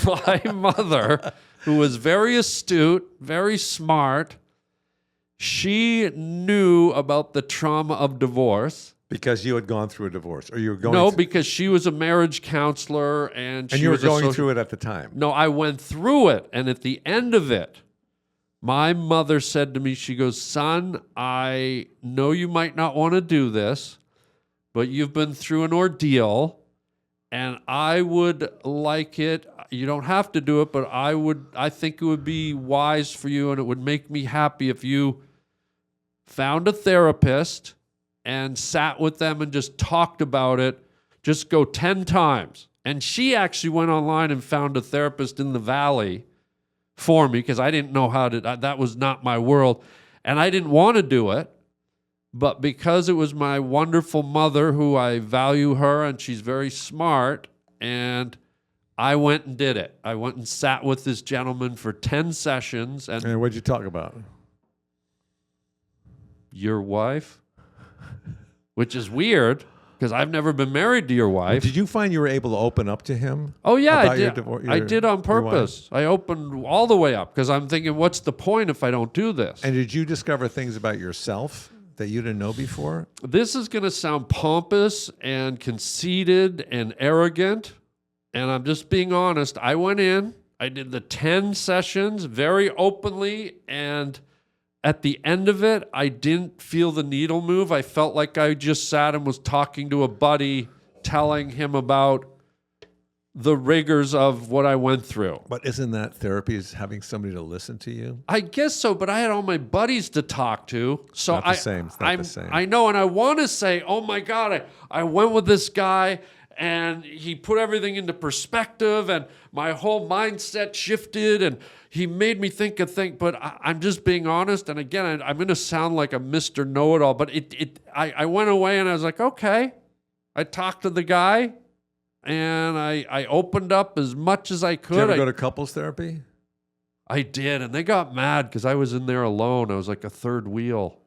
Speaker 1: my mother, who was very astute, very smart, she knew about the trauma of divorce.
Speaker 2: Because you had gone through a divorce, or you were going.
Speaker 1: No,
Speaker 2: through,
Speaker 1: because she was a marriage counselor and she
Speaker 2: and you were
Speaker 1: was a
Speaker 2: going
Speaker 1: social-
Speaker 2: through it at the time.
Speaker 1: No, I went through it. And at the end of it, my mother said to me, she goes, son, I know you might not want to do this, but you've been through an ordeal and I would like it. You don't have to do it, but I think it would be wise for you and it would make me happy if you found a therapist and sat with them and just talked about it. Just go 10 times. And she actually went online and found a therapist in the Valley for me because I didn't know how to, that was not my world. And I didn't want to do it. But because it was my wonderful mother, who I value her, and she's very smart, and I went and did it. I went and sat with this gentleman for 10 sessions.
Speaker 2: And what'd you talk about?
Speaker 1: Your wife? Which is weird because I've never been married to your wife.
Speaker 2: Did you find you were able to open up to him?
Speaker 1: Oh, yeah, I
Speaker 2: about your
Speaker 1: did.
Speaker 2: divor-
Speaker 1: I
Speaker 2: your-
Speaker 1: did on
Speaker 2: your wife?
Speaker 1: purpose. I opened all the way up because I'm thinking, what's the point if I don't do this?
Speaker 2: And did you discover things about yourself that you didn't know before?
Speaker 1: This is going to sound pompous and conceited and arrogant. And I'm just being honest. I went in, I did the 10 sessions very openly, and at the end of it, I didn't feel the needle move. I felt like I just sat and was talking to a buddy, telling him about the rigors of what I went through.
Speaker 2: But isn't that therapy, is having somebody to listen to you?
Speaker 1: I guess so, but I had all my buddies to talk to. So
Speaker 2: Not the same. It's not the same.
Speaker 1: I know, and I want to say, oh my God, I went with this guy and he put everything into perspective and my whole mindset shifted and he made me think of things. But I'm just being honest. And again, I'm going to sound like a Mr. Know-It-All, but I went away and I was like, okay. I talked to the guy. And I opened up as much as I could.
Speaker 2: Did you ever go to couples therapy?
Speaker 1: I did, and they got mad because I was in there alone. I was like a third wheel.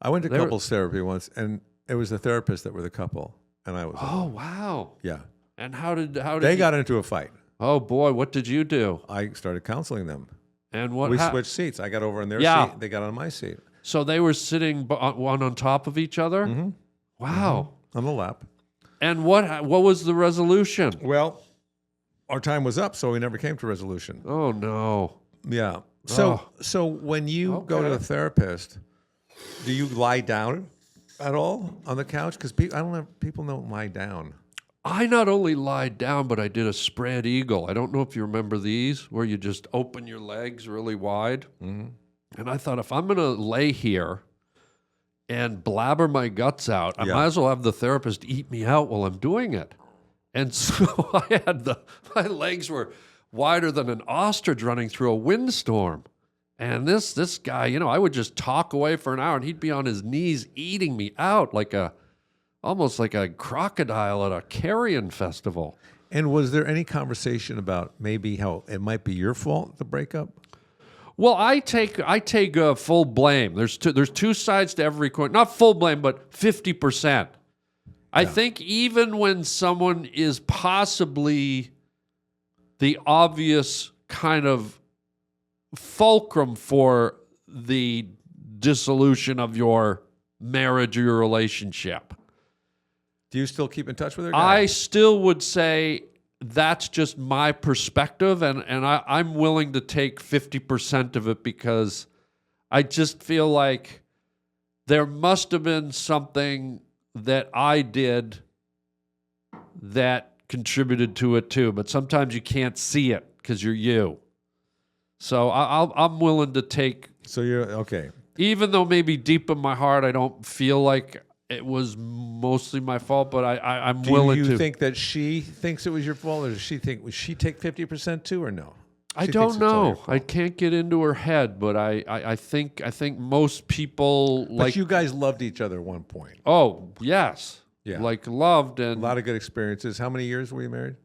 Speaker 2: I went to couples therapy once, and it was the therapist that were the couple, and I was.
Speaker 1: Oh, wow.
Speaker 2: Yeah.
Speaker 1: And how did
Speaker 2: they got into a fight?
Speaker 1: Oh boy, what did you do?
Speaker 2: I started counseling them.
Speaker 1: And what?
Speaker 2: We switched seats. I got over on their seat. They got on my seat.
Speaker 1: So they were sitting one on top of each other.
Speaker 2: Mm-hmm.
Speaker 1: Wow.
Speaker 2: Mm-hmm. On the lap.
Speaker 1: And what was the resolution?
Speaker 2: Well, our time was up, so we never came to resolution.
Speaker 1: Oh no.
Speaker 2: Yeah. So when you go to a therapist, do you lie down at all on the couch? Because people don't lie down.
Speaker 1: I not only lied down, but I did a spread eagle. I don't know if you remember these, where you just open your legs really wide. Mm-hmm. And I thought, if I'm going to lay here and blabber my guts out, I might as well have the therapist eat me out while I'm doing it. And so I had my legs were wider than an ostrich running through a windstorm. And this guy, I would just talk away for an hour and he'd be on his knees eating me out almost like a crocodile at a carrion festival.
Speaker 2: And was there any conversation about maybe how it might be your fault, the breakup?
Speaker 1: Well, I take full blame. There's two sides to every coin. Not full blame, but 50%. I think even when someone is possibly the obvious kind of fulcrum for the dissolution of your marriage or your relationship,
Speaker 2: do you still keep in touch with her?
Speaker 1: I still would say that's just my perspective, and I'm willing to take 50% of it because I just feel like there must have been something that I did that contributed to it too. But sometimes you can't see it because you're you. So I'm willing to take.
Speaker 2: So you're okay.
Speaker 1: Even though maybe deep in my heart I don't feel like it was mostly my fault, but I'm willing to.
Speaker 2: Do you think that she thinks it was your fault, or does she think, would she take 50% too, or no?
Speaker 1: I don't know. I can't get into her head, but I think most people
Speaker 2: but
Speaker 1: like.
Speaker 2: But you guys loved each other at one point.
Speaker 1: Oh yes,
Speaker 2: yeah,
Speaker 1: like loved and
Speaker 2: a lot of good experiences. How many years were you married?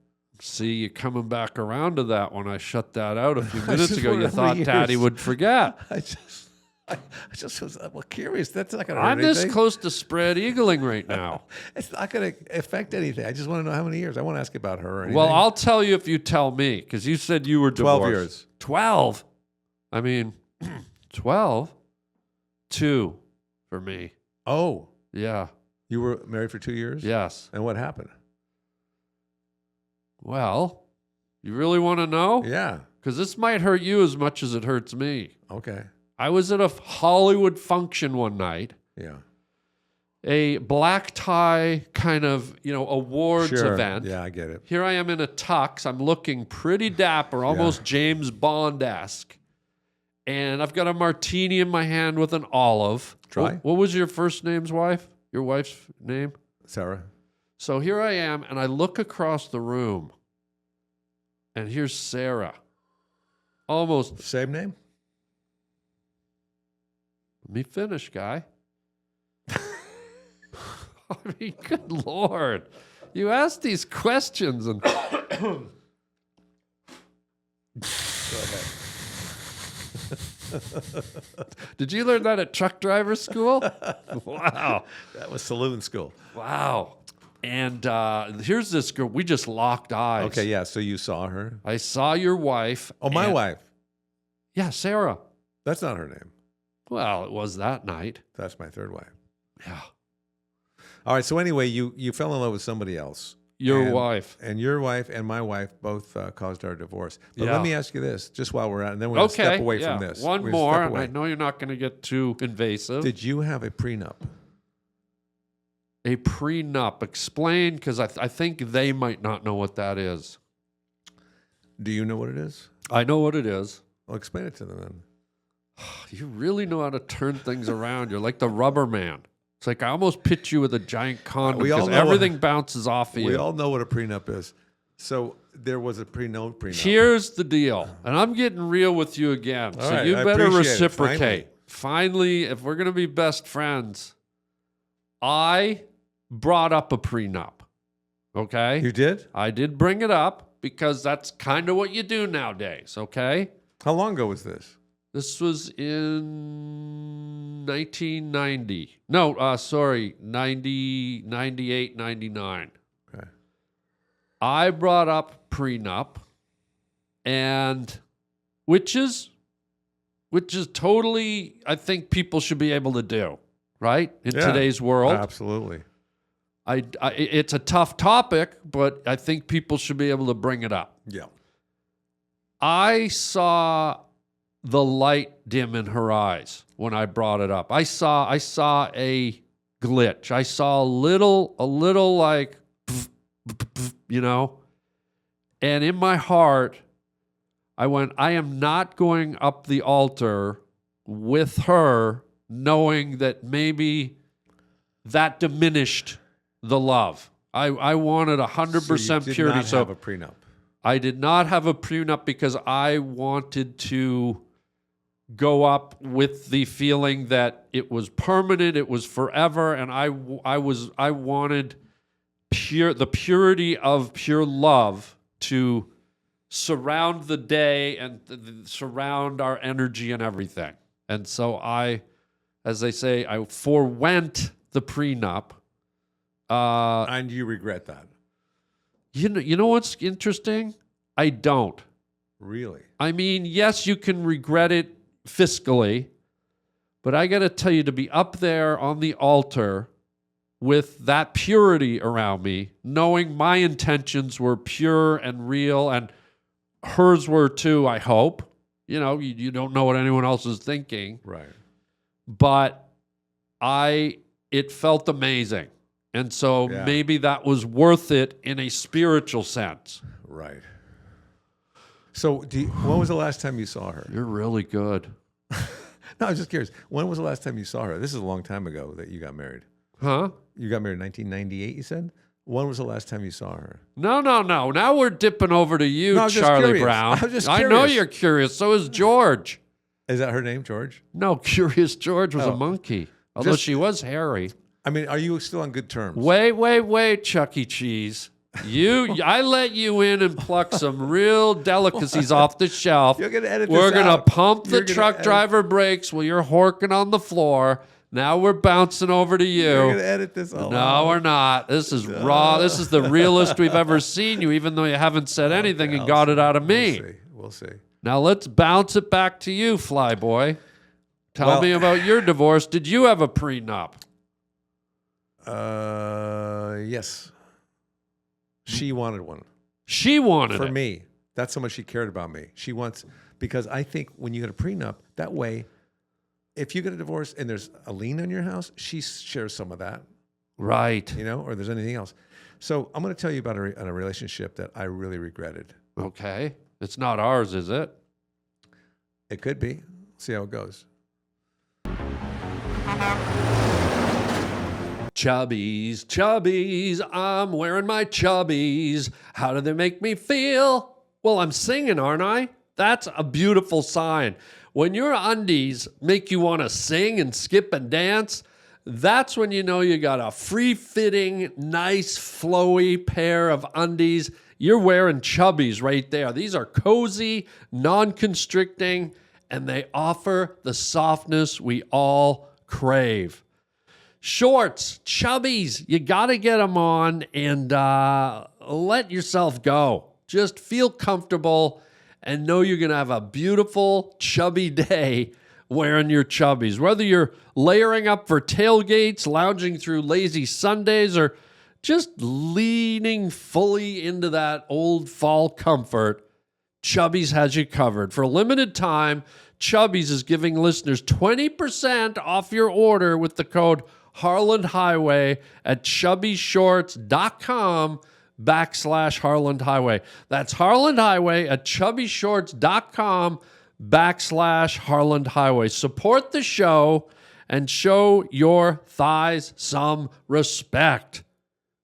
Speaker 1: See, you coming back around to that when I shut that out a few minutes ago. You thought Daddy would forget.
Speaker 2: I just was curious. That's not going to hurt
Speaker 1: I'm
Speaker 2: anything.
Speaker 1: this close to spread eagling right now.
Speaker 2: It's not going to affect anything. I just want to know how many years. I won't ask about her or anything.
Speaker 1: Well, I'll tell you if you tell me, because you said you were divorced.
Speaker 2: 12 years.
Speaker 1: 12? I mean, 12? 2 for me.
Speaker 2: Oh.
Speaker 1: Yeah.
Speaker 2: You were married for 2 years?
Speaker 1: Yes.
Speaker 2: And what happened?
Speaker 1: Well, you really want to know?
Speaker 2: Yeah.
Speaker 1: Because this might hurt you as much as it hurts me.
Speaker 2: Okay.
Speaker 1: I was at a Hollywood function one night.
Speaker 2: Yeah.
Speaker 1: A black tie kind of, awards event.
Speaker 2: Yeah, I get it.
Speaker 1: Here I am in a tux. I'm looking pretty dapper, almost James Bond-esque. And I've got a martini in my hand with an olive.
Speaker 2: Try.
Speaker 1: What was your first name's wife? Your wife's name?
Speaker 2: Sarah.
Speaker 1: So here I am, and I look across the room. And here's Sarah. Almost.
Speaker 2: Same name?
Speaker 1: Let me finish, guy. I mean, good Lord. You ask these questions and...
Speaker 2: Go ahead.
Speaker 1: Did you learn that at truck driver school? Wow.
Speaker 2: That was saloon school.
Speaker 1: Wow. And here's this girl. We just locked eyes.
Speaker 2: Okay, yeah. So you saw her.
Speaker 1: I saw your wife.
Speaker 2: Oh, my wife.
Speaker 1: Yeah, Sarah.
Speaker 2: That's not her name.
Speaker 1: Well, it was that night.
Speaker 2: That's my third wife.
Speaker 1: Yeah.
Speaker 2: All right. So anyway, you fell in love with somebody else.
Speaker 1: Your wife.
Speaker 2: And your wife and my wife both caused our divorce. But
Speaker 1: Yeah.
Speaker 2: let me ask you this, just while we're at, and then we're going to step away from this.
Speaker 1: One
Speaker 2: We're gonna
Speaker 1: more.
Speaker 2: step away.
Speaker 1: I know you're not going to get too invasive.
Speaker 2: Did you have a prenup?
Speaker 1: A prenup. Explain, because I think they might not know what that is.
Speaker 2: Do you know what it is?
Speaker 1: I know what it is.
Speaker 2: Well, explain it to them then.
Speaker 1: You really know how to turn things around. You're like the rubber man. It's like I almost pitch you with a giant condom
Speaker 2: We all
Speaker 1: because
Speaker 2: know
Speaker 1: everything bounces off of you.
Speaker 2: We all know what a prenup is. So there was a prenup.
Speaker 1: Here's the deal, and I'm getting real with you again.
Speaker 2: All
Speaker 1: so
Speaker 2: right,
Speaker 1: you
Speaker 2: I
Speaker 1: better
Speaker 2: appreciate it.
Speaker 1: reciprocate. Finally, if we're going to be best friends, I brought up a prenup. Okay?
Speaker 2: You did?
Speaker 1: I did bring it up because that's kind of what you do nowadays. Okay?
Speaker 2: How long ago was this?
Speaker 1: This was in 1990. No, sorry, 90, 98, 99.
Speaker 2: Okay.
Speaker 1: I brought up prenup, and which is totally, I think people should be able to do, right? In today's world.
Speaker 2: Absolutely.
Speaker 1: It's a tough topic, but I think people should be able to bring it up.
Speaker 2: Yeah.
Speaker 1: I saw the light dim in her eyes when I brought it up. I saw a glitch. I saw a little like, you know, and in my heart, I went, I am not going up the altar with her knowing that maybe that diminished the love. I wanted 100% purity.
Speaker 2: Not have a prenup.
Speaker 1: I did not have a prenup because I wanted to go up with the feeling that it was permanent, it was forever, and I wanted the purity of pure love to surround the day and surround our energy and everything. And so I, as they say, I forwent the prenup.
Speaker 2: And you regret that?
Speaker 1: You know what's interesting? I don't.
Speaker 2: Really?
Speaker 1: I mean, yes, you can regret it fiscally, but I got to tell you, to be up there on the altar with that purity around me, knowing my intentions were pure and real, and hers were too, I hope. You know, you don't know what anyone else is thinking.
Speaker 2: Right.
Speaker 1: But it felt amazing. And so maybe that was worth it in a spiritual sense.
Speaker 2: Right. So when was the last time you saw her?
Speaker 1: You're really good.
Speaker 2: No, I was just curious. When was the last time you saw her? This is a long time ago that you got married.
Speaker 1: Huh?
Speaker 2: You got married in 1998, you said? When was the last time you saw her?
Speaker 1: No. Now we're dipping over to you,
Speaker 2: No,
Speaker 1: Charlie Brown.
Speaker 2: I'm just
Speaker 1: I
Speaker 2: curious.
Speaker 1: know you're curious. So is George.
Speaker 2: Is that her name, George?
Speaker 1: No, Curious George was a monkey. Although she was hairy.
Speaker 2: I mean, are you still on good terms?
Speaker 1: Wait, Chuck E. Cheese. I let you in and pluck some real delicacies off the shelf.
Speaker 2: You're gonna edit
Speaker 1: We're
Speaker 2: this
Speaker 1: gonna
Speaker 2: out.
Speaker 1: pump the
Speaker 2: You're gonna
Speaker 1: truck
Speaker 2: edit-
Speaker 1: driver brakes while you're horking on the floor. Now we're bouncing over to you.
Speaker 2: You're going to edit this all
Speaker 1: No,
Speaker 2: out.
Speaker 1: we're not. This is raw. This is the realest we've ever seen you, even though you haven't said anything and got it out of me.
Speaker 2: We'll see.
Speaker 1: Now let's bounce it back to you, Flyboy. Tell me about your divorce. Did you have a prenup?
Speaker 2: Yes. She wanted one.
Speaker 1: She wanted
Speaker 2: For
Speaker 1: it.
Speaker 2: me. That's how much she cared about me. She wants, because I think when you get a prenup, that way, if you get a divorce and there's a lien on your house, she shares some of that.
Speaker 1: Right.
Speaker 2: You know, or there's anything else. So I'm going to tell you about a relationship that I really regretted.
Speaker 1: Okay. It's not ours, is it?
Speaker 2: It could be. See how it goes.
Speaker 1: Chubbies, I'm wearing my chubbies. How do they make me feel? Well, I'm singing, aren't I? That's a beautiful sign. When your undies make you want to sing and skip and dance, that's when you know you got a free-fitting, nice, flowy pair of undies. You're wearing Chubbies right there. These are cozy, non-constricting, and they offer the softness we all crave. Shorts, Chubbies, you got to get them on and let yourself go. Just feel comfortable and know you're going to have a beautiful, chubby day wearing your Chubbies. Whether you're layering up for tailgates, lounging through lazy Sundays, or just leaning fully into that old fall comfort, Chubbies has you covered. For a limited time, Chubbies is giving listeners 20% off your order with the code Harland Highway at chubbyshorts.com. Harland Highway. That's Harland Highway at chubbyshorts.com/Harland Highway. Support the show and show your thighs some respect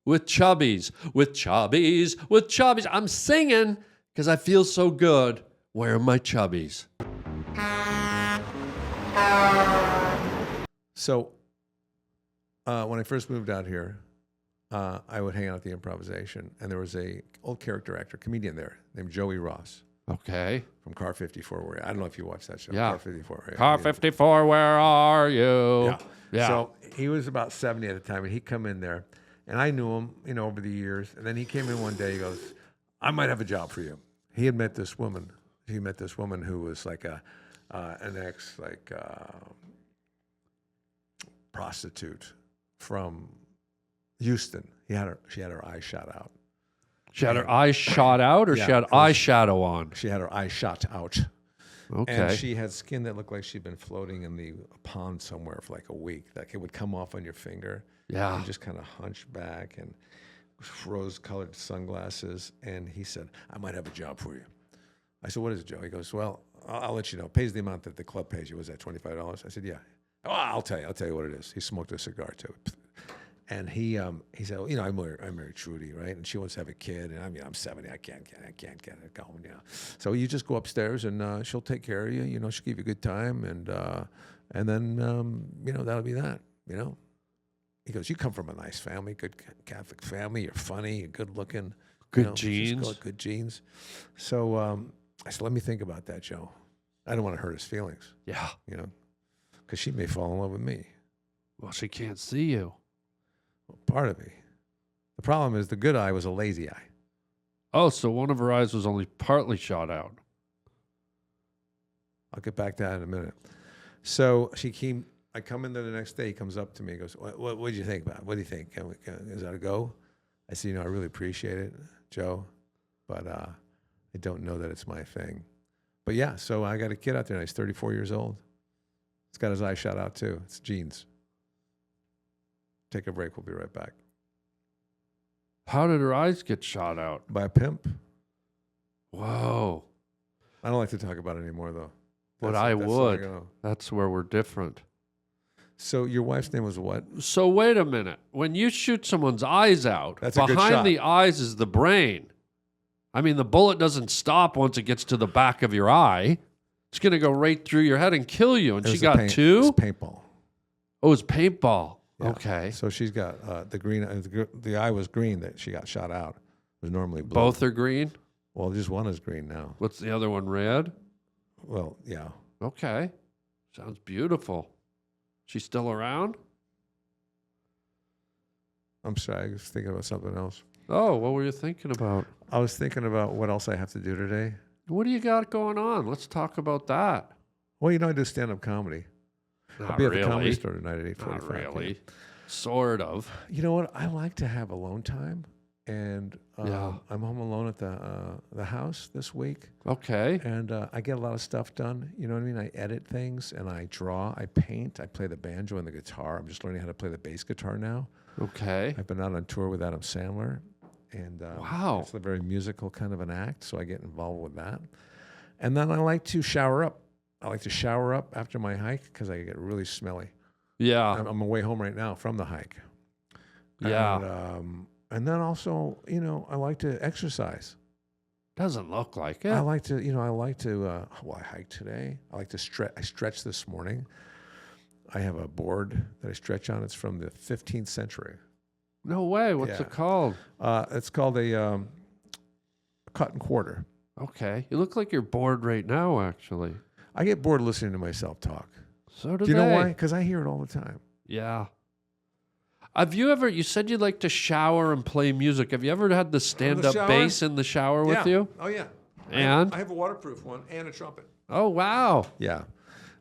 Speaker 1: with Chubbies, with Chubbies, with Chubbies. I'm singing because I feel so good wearing my Chubbies.
Speaker 2: So when I first moved out here, I would hang out at the improvisation, and there was a old character actor, comedian there named Joey Ross
Speaker 1: Okay.
Speaker 2: from Car 54. Where I don't know if you watched that show.
Speaker 1: Yeah.
Speaker 2: Car 54. Right?
Speaker 1: Car 54, where are you?
Speaker 2: Yeah.
Speaker 1: Yeah.
Speaker 2: So he was about 70 at the time, and he'd come in there, and I knew him, over the years. And then he came in one day. He goes, "I might have a job for you." He had met this woman. He met this woman who was like an ex prostitute from Houston. She had her eyes shot out.
Speaker 1: She had her eyes shot out, or
Speaker 2: Yeah,
Speaker 1: she had eyeshadow on?
Speaker 2: She had her eyes shot out.
Speaker 1: Okay.
Speaker 2: And she had skin that looked like she'd been floating in the pond somewhere for like a week. Like it would come off on your finger.
Speaker 1: Yeah.
Speaker 2: And just kind of hunched back and rose-colored sunglasses. And he said, "I might have a job for you." I said, "What is it, Joe?" He goes, "Well, I'll let you know. It pays the amount that the club pays you." Was that $25? I said, "Yeah." "Oh, I'll tell you. I'll tell you what it is." He smoked a cigar too. And he said, "Well, I married Trudy, right? And she wants to have a kid. And I'm 70. I can't get it going, So you just go upstairs and she'll take care of you. She'll give you a good time. And then, that'll be that, He goes, "You come from a nice family, good Catholic family. You're funny, you're good looking.
Speaker 1: Good genes.
Speaker 2: Good genes." So I said, "Let me think about that, Joe. I don't want to hurt his feelings,
Speaker 1: Yeah.
Speaker 2: because she may fall in love with me.
Speaker 1: Well, she can't see you.
Speaker 2: Part of me. The problem is the good eye was a lazy eye.
Speaker 1: Oh, so one of her eyes was only partly shot out.
Speaker 2: I'll get back to that in a minute. So I come in there the next day. He comes up to me. He goes, what did you think about it? What do you think? Is that a go?" I said, "I really appreciate it, Joe, but I don't know that it's my thing." But yeah, so I got a kid out there, and he's 34 years old. He's got his eye shot out too. It's genes. Take a break. We'll be right back.
Speaker 1: How did her eyes get shot out?
Speaker 2: By a pimp.
Speaker 1: Whoa.
Speaker 2: I don't like to talk about it anymore, though.
Speaker 1: But
Speaker 2: That's
Speaker 1: I
Speaker 2: all
Speaker 1: would.
Speaker 2: know.
Speaker 1: That's where we're different.
Speaker 2: So your wife's name was what?
Speaker 1: So wait a minute. When you shoot someone's eyes out,
Speaker 2: That's a good
Speaker 1: behind
Speaker 2: shot.
Speaker 1: the eyes is the brain. I mean, the bullet doesn't stop once it gets to the back of your eye. It's going to go right through your head and kill you. And
Speaker 2: It
Speaker 1: she
Speaker 2: was
Speaker 1: got
Speaker 2: It
Speaker 1: two?
Speaker 2: was paintball.
Speaker 1: Oh, it's paintball.
Speaker 2: Yeah.
Speaker 1: Okay.
Speaker 2: So she's got the green. The eye was green that she got shot out. It was normally blue.
Speaker 1: Both are green?
Speaker 2: Well, just one is green now.
Speaker 1: What's the other one, red?
Speaker 2: Well, yeah.
Speaker 1: Okay. Sounds beautiful. She's still around?
Speaker 2: I'm sorry. I was thinking about something else.
Speaker 1: Oh, what were you thinking about?
Speaker 2: I was thinking about what else I have to do today.
Speaker 1: What do you got going on? Let's talk about that.
Speaker 2: Well, I do stand-up comedy.
Speaker 1: Not
Speaker 2: I'll be at
Speaker 1: really.
Speaker 2: the Comedy Store tonight at 8:45.
Speaker 1: Not really. Sort of.
Speaker 2: You know what? I like to have alone time, and
Speaker 1: Yeah.
Speaker 2: I'm home alone at the house this week,
Speaker 1: Okay.
Speaker 2: and I get a lot of stuff done. You know what I mean? I edit things, and I draw, I paint, I play the banjo and the guitar. I'm just learning how to play the bass guitar now.
Speaker 1: Okay.
Speaker 2: I've been out on tour with Adam Sandler, and
Speaker 1: Wow.
Speaker 2: it's a very musical kind of an act, so I get involved with that. And then I like to shower up. I like to shower up after my hike because I get really smelly.
Speaker 1: Yeah.
Speaker 2: I'm on my way home right now from the hike.
Speaker 1: Yeah.
Speaker 2: And then also, I like to exercise.
Speaker 1: Doesn't look like it.
Speaker 2: I like to, well, I hiked today. I like to stretch. I stretched this morning. I have a board that I stretch on. It's from the 15th century.
Speaker 1: No way. What's
Speaker 2: Yeah.
Speaker 1: it called?
Speaker 2: It's called a cut and quarter.
Speaker 1: Okay. You look like you're bored right now, actually.
Speaker 2: I get bored listening to myself talk.
Speaker 1: So do
Speaker 2: Do you know
Speaker 1: they.
Speaker 2: why? Because I hear it all the time.
Speaker 1: Yeah. Have you ever, you said you'd like to shower and play music. Have you ever had the stand-up
Speaker 2: shower?
Speaker 1: bass in the shower with you?
Speaker 2: Oh, yeah.
Speaker 1: And?
Speaker 2: I have a waterproof one and a trumpet.
Speaker 1: Oh, wow.
Speaker 2: Yeah.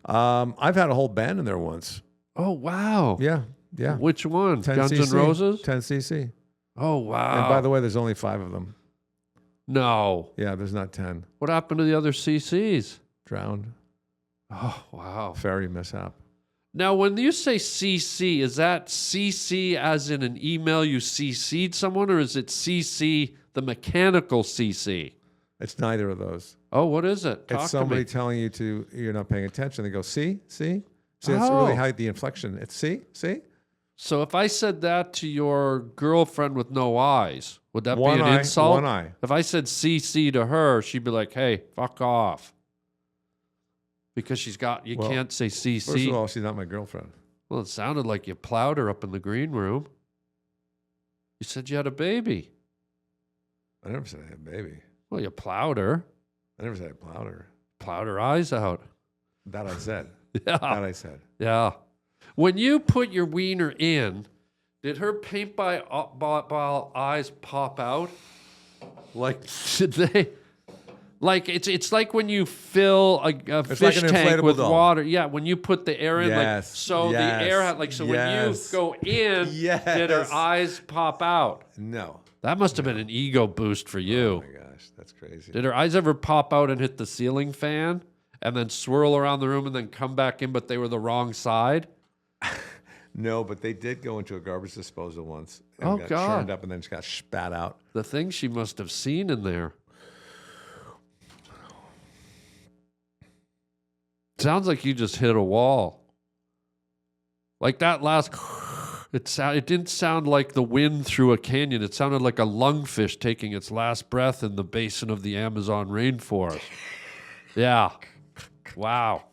Speaker 2: I've had a whole band in there once.
Speaker 1: Oh, wow.
Speaker 2: Yeah. Yeah.
Speaker 1: Which one?
Speaker 2: 10
Speaker 1: Guns N'
Speaker 2: cc.
Speaker 1: Roses?
Speaker 2: 10cc.
Speaker 1: Oh, wow.
Speaker 2: And by the way, there's only 5 of them.
Speaker 1: No.
Speaker 2: Yeah, there's not 10.
Speaker 1: What happened to the other CCs?
Speaker 2: Drowned.
Speaker 1: Oh, wow.
Speaker 2: Ferry mishap.
Speaker 1: Now, when you say CC, is that CC as in an email you CC'd someone, or is it CC, the mechanical CC?
Speaker 2: It's neither of those.
Speaker 1: Oh, what is it? Talk
Speaker 2: It's
Speaker 1: to
Speaker 2: somebody
Speaker 1: me.
Speaker 2: telling you you're not paying attention. They go, see? That's really how the inflection. It's see?
Speaker 1: So if I said that to your girlfriend with no eyes, would that
Speaker 2: One
Speaker 1: be an
Speaker 2: eye,
Speaker 1: insult?
Speaker 2: one eye.
Speaker 1: If I said CC to her, she'd be like, hey, fuck off. Because you
Speaker 2: Well,
Speaker 1: can't say CC.
Speaker 2: First of all, she's not my girlfriend.
Speaker 1: Well, it sounded like you plowed her up in the green room. You said you had a baby.
Speaker 2: I never said I had a baby.
Speaker 1: Well, you plowed her.
Speaker 2: I never said I plowed her.
Speaker 1: Plowed her eyes out.
Speaker 2: That I said.
Speaker 1: Yeah.
Speaker 2: That I said.
Speaker 1: Yeah. When you put your wiener in, did her paint by eyes pop out? Like, did they? Like, it's like when you fill a fish
Speaker 2: like an
Speaker 1: tank
Speaker 2: inflatable
Speaker 1: with
Speaker 2: doll.
Speaker 1: water. Yeah, when you put the air in,
Speaker 2: Yes,
Speaker 1: the air had, when you go in, did her
Speaker 2: Yes.
Speaker 1: eyes pop out?
Speaker 2: No.
Speaker 1: That must have been an ego boost for you.
Speaker 2: Oh my gosh, that's crazy.
Speaker 1: Did her eyes ever pop out and hit the ceiling fan and then swirl around the room and then come back in, but they were the wrong side?
Speaker 2: No, but they did go into a garbage disposal once. And
Speaker 1: Oh,
Speaker 2: got
Speaker 1: God.
Speaker 2: churned up and then just got spat out.
Speaker 1: The things she must have seen in there. Sounds like you just hit a wall. Like that last, it didn't sound like the wind through a canyon. It sounded like a lungfish taking its last breath in the basin of the Amazon rainforest. Yeah. Wow.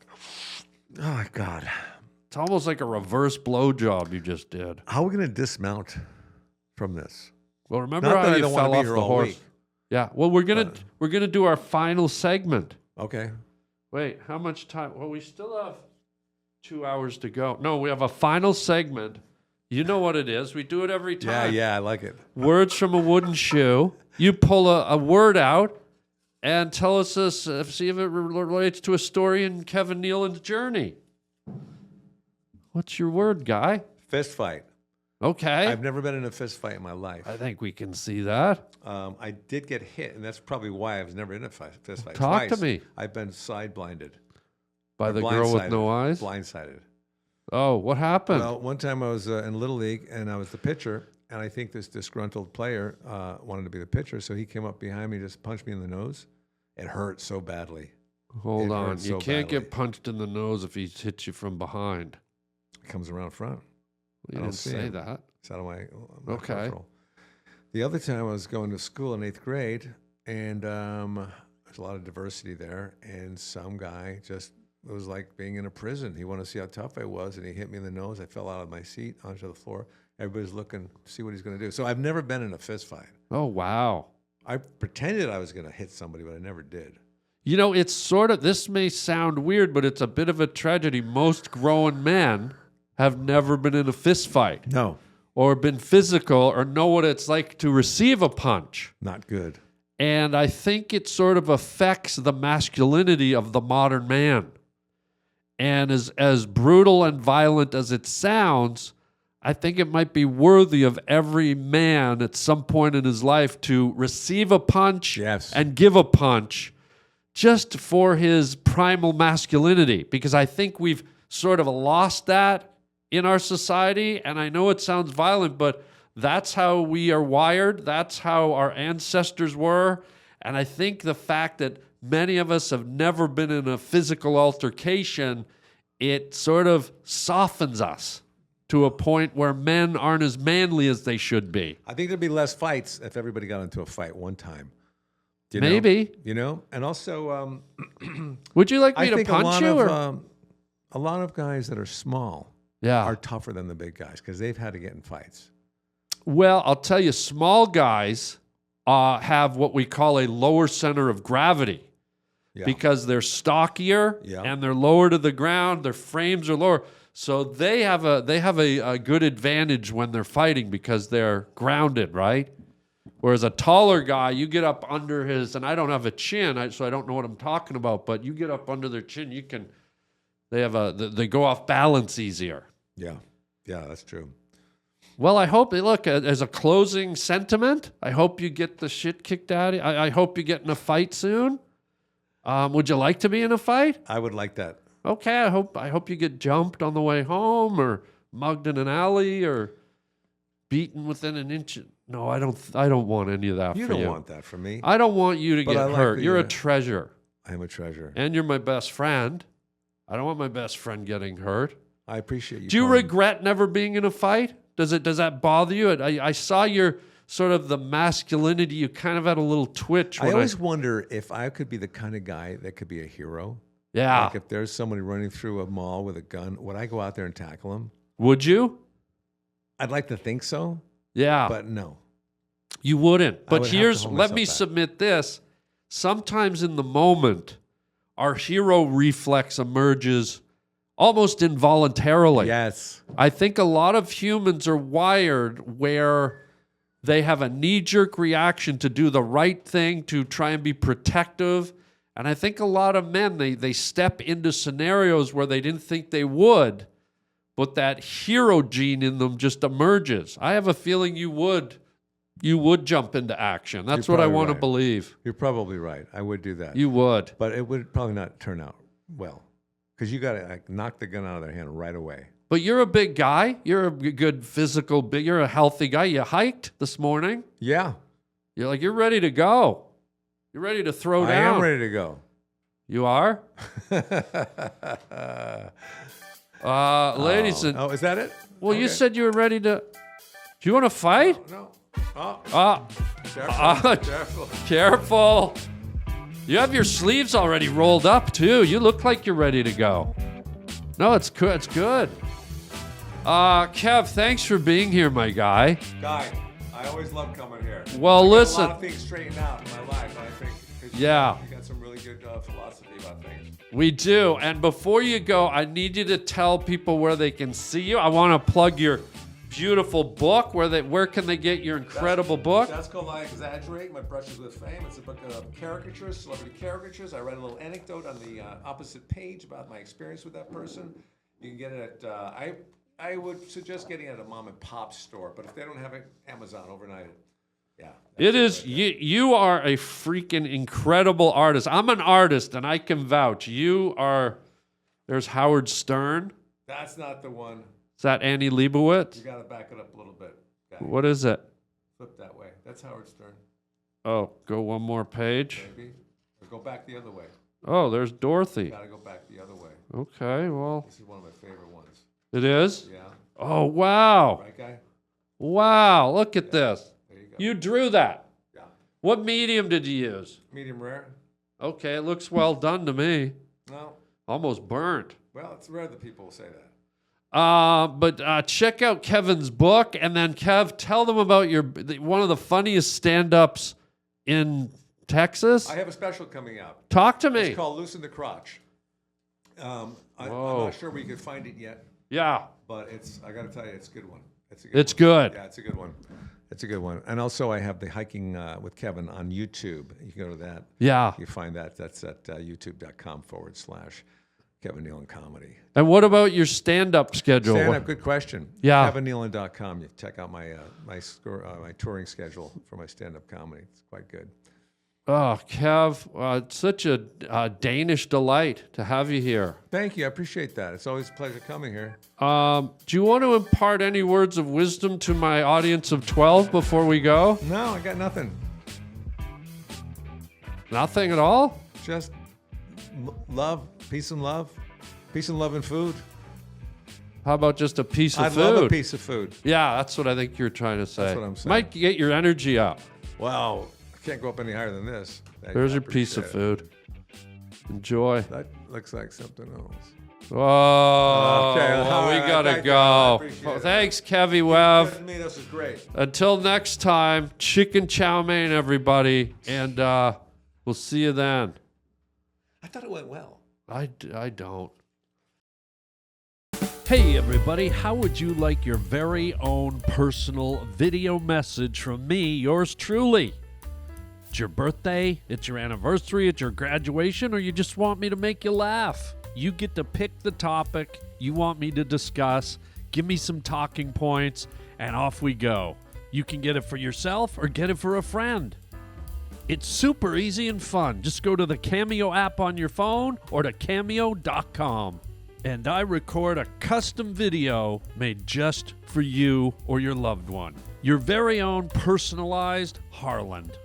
Speaker 2: Oh my God.
Speaker 1: It's almost like a reverse blowjob you just did.
Speaker 2: How are we going to dismount from this?
Speaker 1: Well, remember
Speaker 2: Not that
Speaker 1: how
Speaker 2: I
Speaker 1: you
Speaker 2: don't wanna
Speaker 1: fell
Speaker 2: be
Speaker 1: off
Speaker 2: here
Speaker 1: the
Speaker 2: all
Speaker 1: horse?
Speaker 2: week.
Speaker 1: Yeah. Well, we're gonna do our final segment.
Speaker 2: Okay.
Speaker 1: Wait, how much time? Well, we still have 2 hours to go. No, we have a final segment. You know what it is. We do it every time.
Speaker 2: Yeah, I like it.
Speaker 1: Words from a wooden shoe. You pull a word out and tell us this, see if it relates to a story in Kevin Nealon's journey. What's your word, guy?
Speaker 2: Fist fight.
Speaker 1: Okay.
Speaker 2: I've never been in a fist fight in my life.
Speaker 1: I think we can see that.
Speaker 2: I did get hit, and that's probably why I was never in a fist fight.
Speaker 1: Talk to
Speaker 2: Twice,
Speaker 1: me.
Speaker 2: I've been side blinded.
Speaker 1: By the girl with
Speaker 2: Blindsided.
Speaker 1: no eyes?
Speaker 2: Blindsided.
Speaker 1: Oh, what happened?
Speaker 2: Well, one time I was in Little League, and I was the pitcher, and I think this disgruntled player wanted to be the pitcher, so he came up behind me, just punched me in the nose. It hurt so badly.
Speaker 1: Hold
Speaker 2: it
Speaker 1: on.
Speaker 2: hurt
Speaker 1: You
Speaker 2: so
Speaker 1: can't
Speaker 2: badly.
Speaker 1: get punched in the nose if he hits you from behind.
Speaker 2: It comes around front.
Speaker 1: You
Speaker 2: I don't
Speaker 1: didn't
Speaker 2: see
Speaker 1: say
Speaker 2: him.
Speaker 1: that.
Speaker 2: It's out of my
Speaker 1: Okay.
Speaker 2: control. The other time I was going to school in 8th grade, and there's a lot of diversity there, and some guy just, it was like being in a prison. He wanted to see how tough I was, and he hit me in the nose. I fell out of my seat onto the floor. Everybody's looking to see what he's going to do. So I've never been in a fist fight.
Speaker 1: Oh, wow.
Speaker 2: I pretended I was going to hit somebody, but I never did.
Speaker 1: You know, it's sort of, this may sound weird, but it's a bit of a tragedy. Most grown men have never been in a fist fight
Speaker 2: No,
Speaker 1: or been physical or know what it's like to receive a punch.
Speaker 2: not good.
Speaker 1: And I think it sort of affects the masculinity of the modern man. And as brutal and violent as it sounds, I think it might be worthy of every man at some point in his life to receive a punch
Speaker 2: Yes.
Speaker 1: and give a punch just for his primal masculinity. Because I think we've sort of lost that in our society. And I know it sounds violent, but that's how we are wired. That's how our ancestors were. And I think the fact that many of us have never been in a physical altercation, it sort of softens us to a point where men aren't as manly as they should be.
Speaker 2: I think there'd be less fights if everybody got into a fight one time. Do you know?
Speaker 1: Maybe.
Speaker 2: You know? And also,
Speaker 1: Would you like me
Speaker 2: I
Speaker 1: to
Speaker 2: think
Speaker 1: punch you?
Speaker 2: a lot of guys that are small
Speaker 1: Yeah.
Speaker 2: are tougher than the big guys because they've had to get in fights.
Speaker 1: Well, I'll tell you, small guys have what we call a lower center of gravity
Speaker 2: Yeah.
Speaker 1: because they're stockier
Speaker 2: Yeah.
Speaker 1: and they're lower to the ground. Their frames are lower. So they have a good advantage when they're fighting because they're grounded, right? Whereas a taller guy, you get up under his, and I don't have a chin, so I don't know what I'm talking about, but you get up under their chin, they go off balance easier.
Speaker 2: Yeah. Yeah, that's true.
Speaker 1: Well, I hope, look, as a closing sentiment, I hope you get the shit kicked out of you. I hope you get in a fight soon. Would you like to be in a fight?
Speaker 2: I would like that.
Speaker 1: Okay, I hope you get jumped on the way home or mugged in an alley or beaten within an inch. No, I don't want any of that
Speaker 2: You
Speaker 1: for you.
Speaker 2: don't want that from me.
Speaker 1: I don't want you to
Speaker 2: But
Speaker 1: get
Speaker 2: I like
Speaker 1: hurt.
Speaker 2: the,
Speaker 1: You're a treasure.
Speaker 2: I am a treasure.
Speaker 1: And you're my best friend. I don't want my best friend getting hurt.
Speaker 2: I appreciate you.
Speaker 1: Do you
Speaker 2: calling me.
Speaker 1: regret never being in a fight? Does that bother you? I saw your sort of the masculinity. You kind of had a little twitch.
Speaker 2: I
Speaker 1: When
Speaker 2: always wonder if I could be the kind of guy that could be a hero.
Speaker 1: Yeah.
Speaker 2: Like if there's somebody running through a mall with a gun, would I go out there and tackle him?
Speaker 1: Would you?
Speaker 2: I'd like to think so,
Speaker 1: Yeah.
Speaker 2: but no.
Speaker 1: You wouldn't. But
Speaker 2: would have to hold
Speaker 1: let me
Speaker 2: myself back.
Speaker 1: submit this. Sometimes in the moment, our hero reflex emerges almost involuntarily.
Speaker 2: Yes.
Speaker 1: I think a lot of humans are wired where they have a knee-jerk reaction to do the right thing, to try and be protective. And I think a lot of men, they step into scenarios where they didn't think they would, but that hero gene in them just emerges. I have a feeling you would jump into action. That's
Speaker 2: You're
Speaker 1: what I
Speaker 2: probably
Speaker 1: want to
Speaker 2: right.
Speaker 1: believe.
Speaker 2: You're probably right. I would do that.
Speaker 1: You would.
Speaker 2: But it would probably not turn out well because you got to knock the gun out of their hand right away.
Speaker 1: But you're a big guy. You're a good physical, you're a healthy guy. You hiked this morning.
Speaker 2: Yeah.
Speaker 1: You're ready to go. You're ready to throw
Speaker 2: I
Speaker 1: down.
Speaker 2: am ready to go.
Speaker 1: You are? Ladies and...
Speaker 2: Oh, is that it?
Speaker 1: Well, you
Speaker 2: Okay.
Speaker 1: said you were ready to... Do you want to fight?
Speaker 2: No. Oh,
Speaker 1: Ah,
Speaker 2: careful.
Speaker 1: careful. You have your sleeves already rolled up, too. You look like you're ready to go. No, it's good. It's good. Kev, thanks for being here, my guy.
Speaker 2: Guy, I always love coming here.
Speaker 1: Well,
Speaker 2: I get
Speaker 1: listen.
Speaker 2: a lot of things straightened out in my life, I think. 'Cause
Speaker 1: Yeah.
Speaker 2: You got some really good philosophy about things.
Speaker 1: We do. And before you go, I need you to tell people where they can see you. I want to plug your beautiful book. Where can they get your incredible book?
Speaker 2: That's called I Exaggerate, My Brushes with Fame. It's a book of caricatures, celebrity caricatures. I write a little anecdote on the opposite page about my experience with that person. You can get it at, I would suggest getting it at a mom and pop store, but if they don't have it, Amazon overnight. Yeah.
Speaker 1: It is. You are a freaking incredible artist. I'm an artist, and I can vouch. You are. There's Howard Stern.
Speaker 2: That's not the one.
Speaker 1: Is that Annie Leibovitz?
Speaker 2: You got to back it up a little bit. Guy.
Speaker 1: What is it?
Speaker 2: Flip that way. That's Howard Stern,
Speaker 1: Oh, go one more page.
Speaker 2: maybe. Or go back the other way.
Speaker 1: Oh, there's Dorothy.
Speaker 2: Got to go back the other way.
Speaker 1: Okay, well,
Speaker 2: This is one of my favorite ones.
Speaker 1: it is.
Speaker 2: Yeah.
Speaker 1: Oh, wow.
Speaker 2: Right, guy?
Speaker 1: Wow, look at this.
Speaker 2: There you go.
Speaker 1: You drew that.
Speaker 2: Yeah.
Speaker 1: What medium did you use?
Speaker 2: Medium rare?
Speaker 1: Okay, it looks well done to me.
Speaker 2: No.
Speaker 1: Almost burnt.
Speaker 2: Well, it's rare that people will say that.
Speaker 1: But check out Kevin's book, and then Kev, tell them about one of the funniest stand-ups in Texas.
Speaker 2: I have a special coming out.
Speaker 1: Talk to me.
Speaker 2: It's called Loosen the Crotch. I'm not sure we could find it yet,
Speaker 1: Yeah.
Speaker 2: but I got to tell you, it's a good one.
Speaker 1: It's
Speaker 2: one.
Speaker 1: good.
Speaker 2: Yeah, it's a good one. It's a good one. And also, I have the Hiking with Kevin on YouTube. You can go to that.
Speaker 1: Yeah.
Speaker 2: You find that. That's at youtube.com/Kevin Nealon Comedy.
Speaker 1: And what about your stand-up schedule?
Speaker 2: Stand up, good question.
Speaker 1: Yeah.
Speaker 2: KevinNealon.com. You check out my my touring schedule for my stand-up comedy. It's quite good.
Speaker 1: Oh, Kev, it's such a Danish delight to have you here.
Speaker 2: Thank you. I appreciate that. It's always a pleasure coming here.
Speaker 1: Do you want to impart any words of wisdom to my audience of 12 before we go?
Speaker 2: No, I got nothing.
Speaker 1: Nothing at all?
Speaker 2: Just love, peace and love and food.
Speaker 1: How about just a piece of
Speaker 2: I'd
Speaker 1: food?
Speaker 2: love a piece of food.
Speaker 1: Yeah, that's what I think you're trying to say.
Speaker 2: That's what I'm saying.
Speaker 1: Might get your energy up.
Speaker 2: Wow, I can't go up any higher than this.
Speaker 1: There's
Speaker 2: I
Speaker 1: your piece of
Speaker 2: appreciate
Speaker 1: food. Enjoy.
Speaker 2: it. That looks like something else.
Speaker 1: Oh,
Speaker 2: Okay,
Speaker 1: well,
Speaker 2: all
Speaker 1: we
Speaker 2: right,
Speaker 1: gotta
Speaker 2: thank you. I
Speaker 1: go.
Speaker 2: appreciate
Speaker 1: Well,
Speaker 2: it.
Speaker 1: thanks, Kevy
Speaker 2: Good
Speaker 1: Webb.
Speaker 2: to me, this is great.
Speaker 1: Until next time, chicken chow mein, everybody, and we'll see you then.
Speaker 2: I thought it went well.
Speaker 1: I don't. Hey, everybody, how would you like your very own personal video message from me, yours truly? It's your birthday, it's your anniversary, it's your graduation, or you just want me to make you laugh? You get to pick the topic you want me to discuss, give me some talking points, and off we go. You can get it for yourself or get it for a friend. It's super easy and fun. Just go to the Cameo app on your phone or to cameo.com. And I record a custom video made just for you or your loved one. Your very own personalized Harland.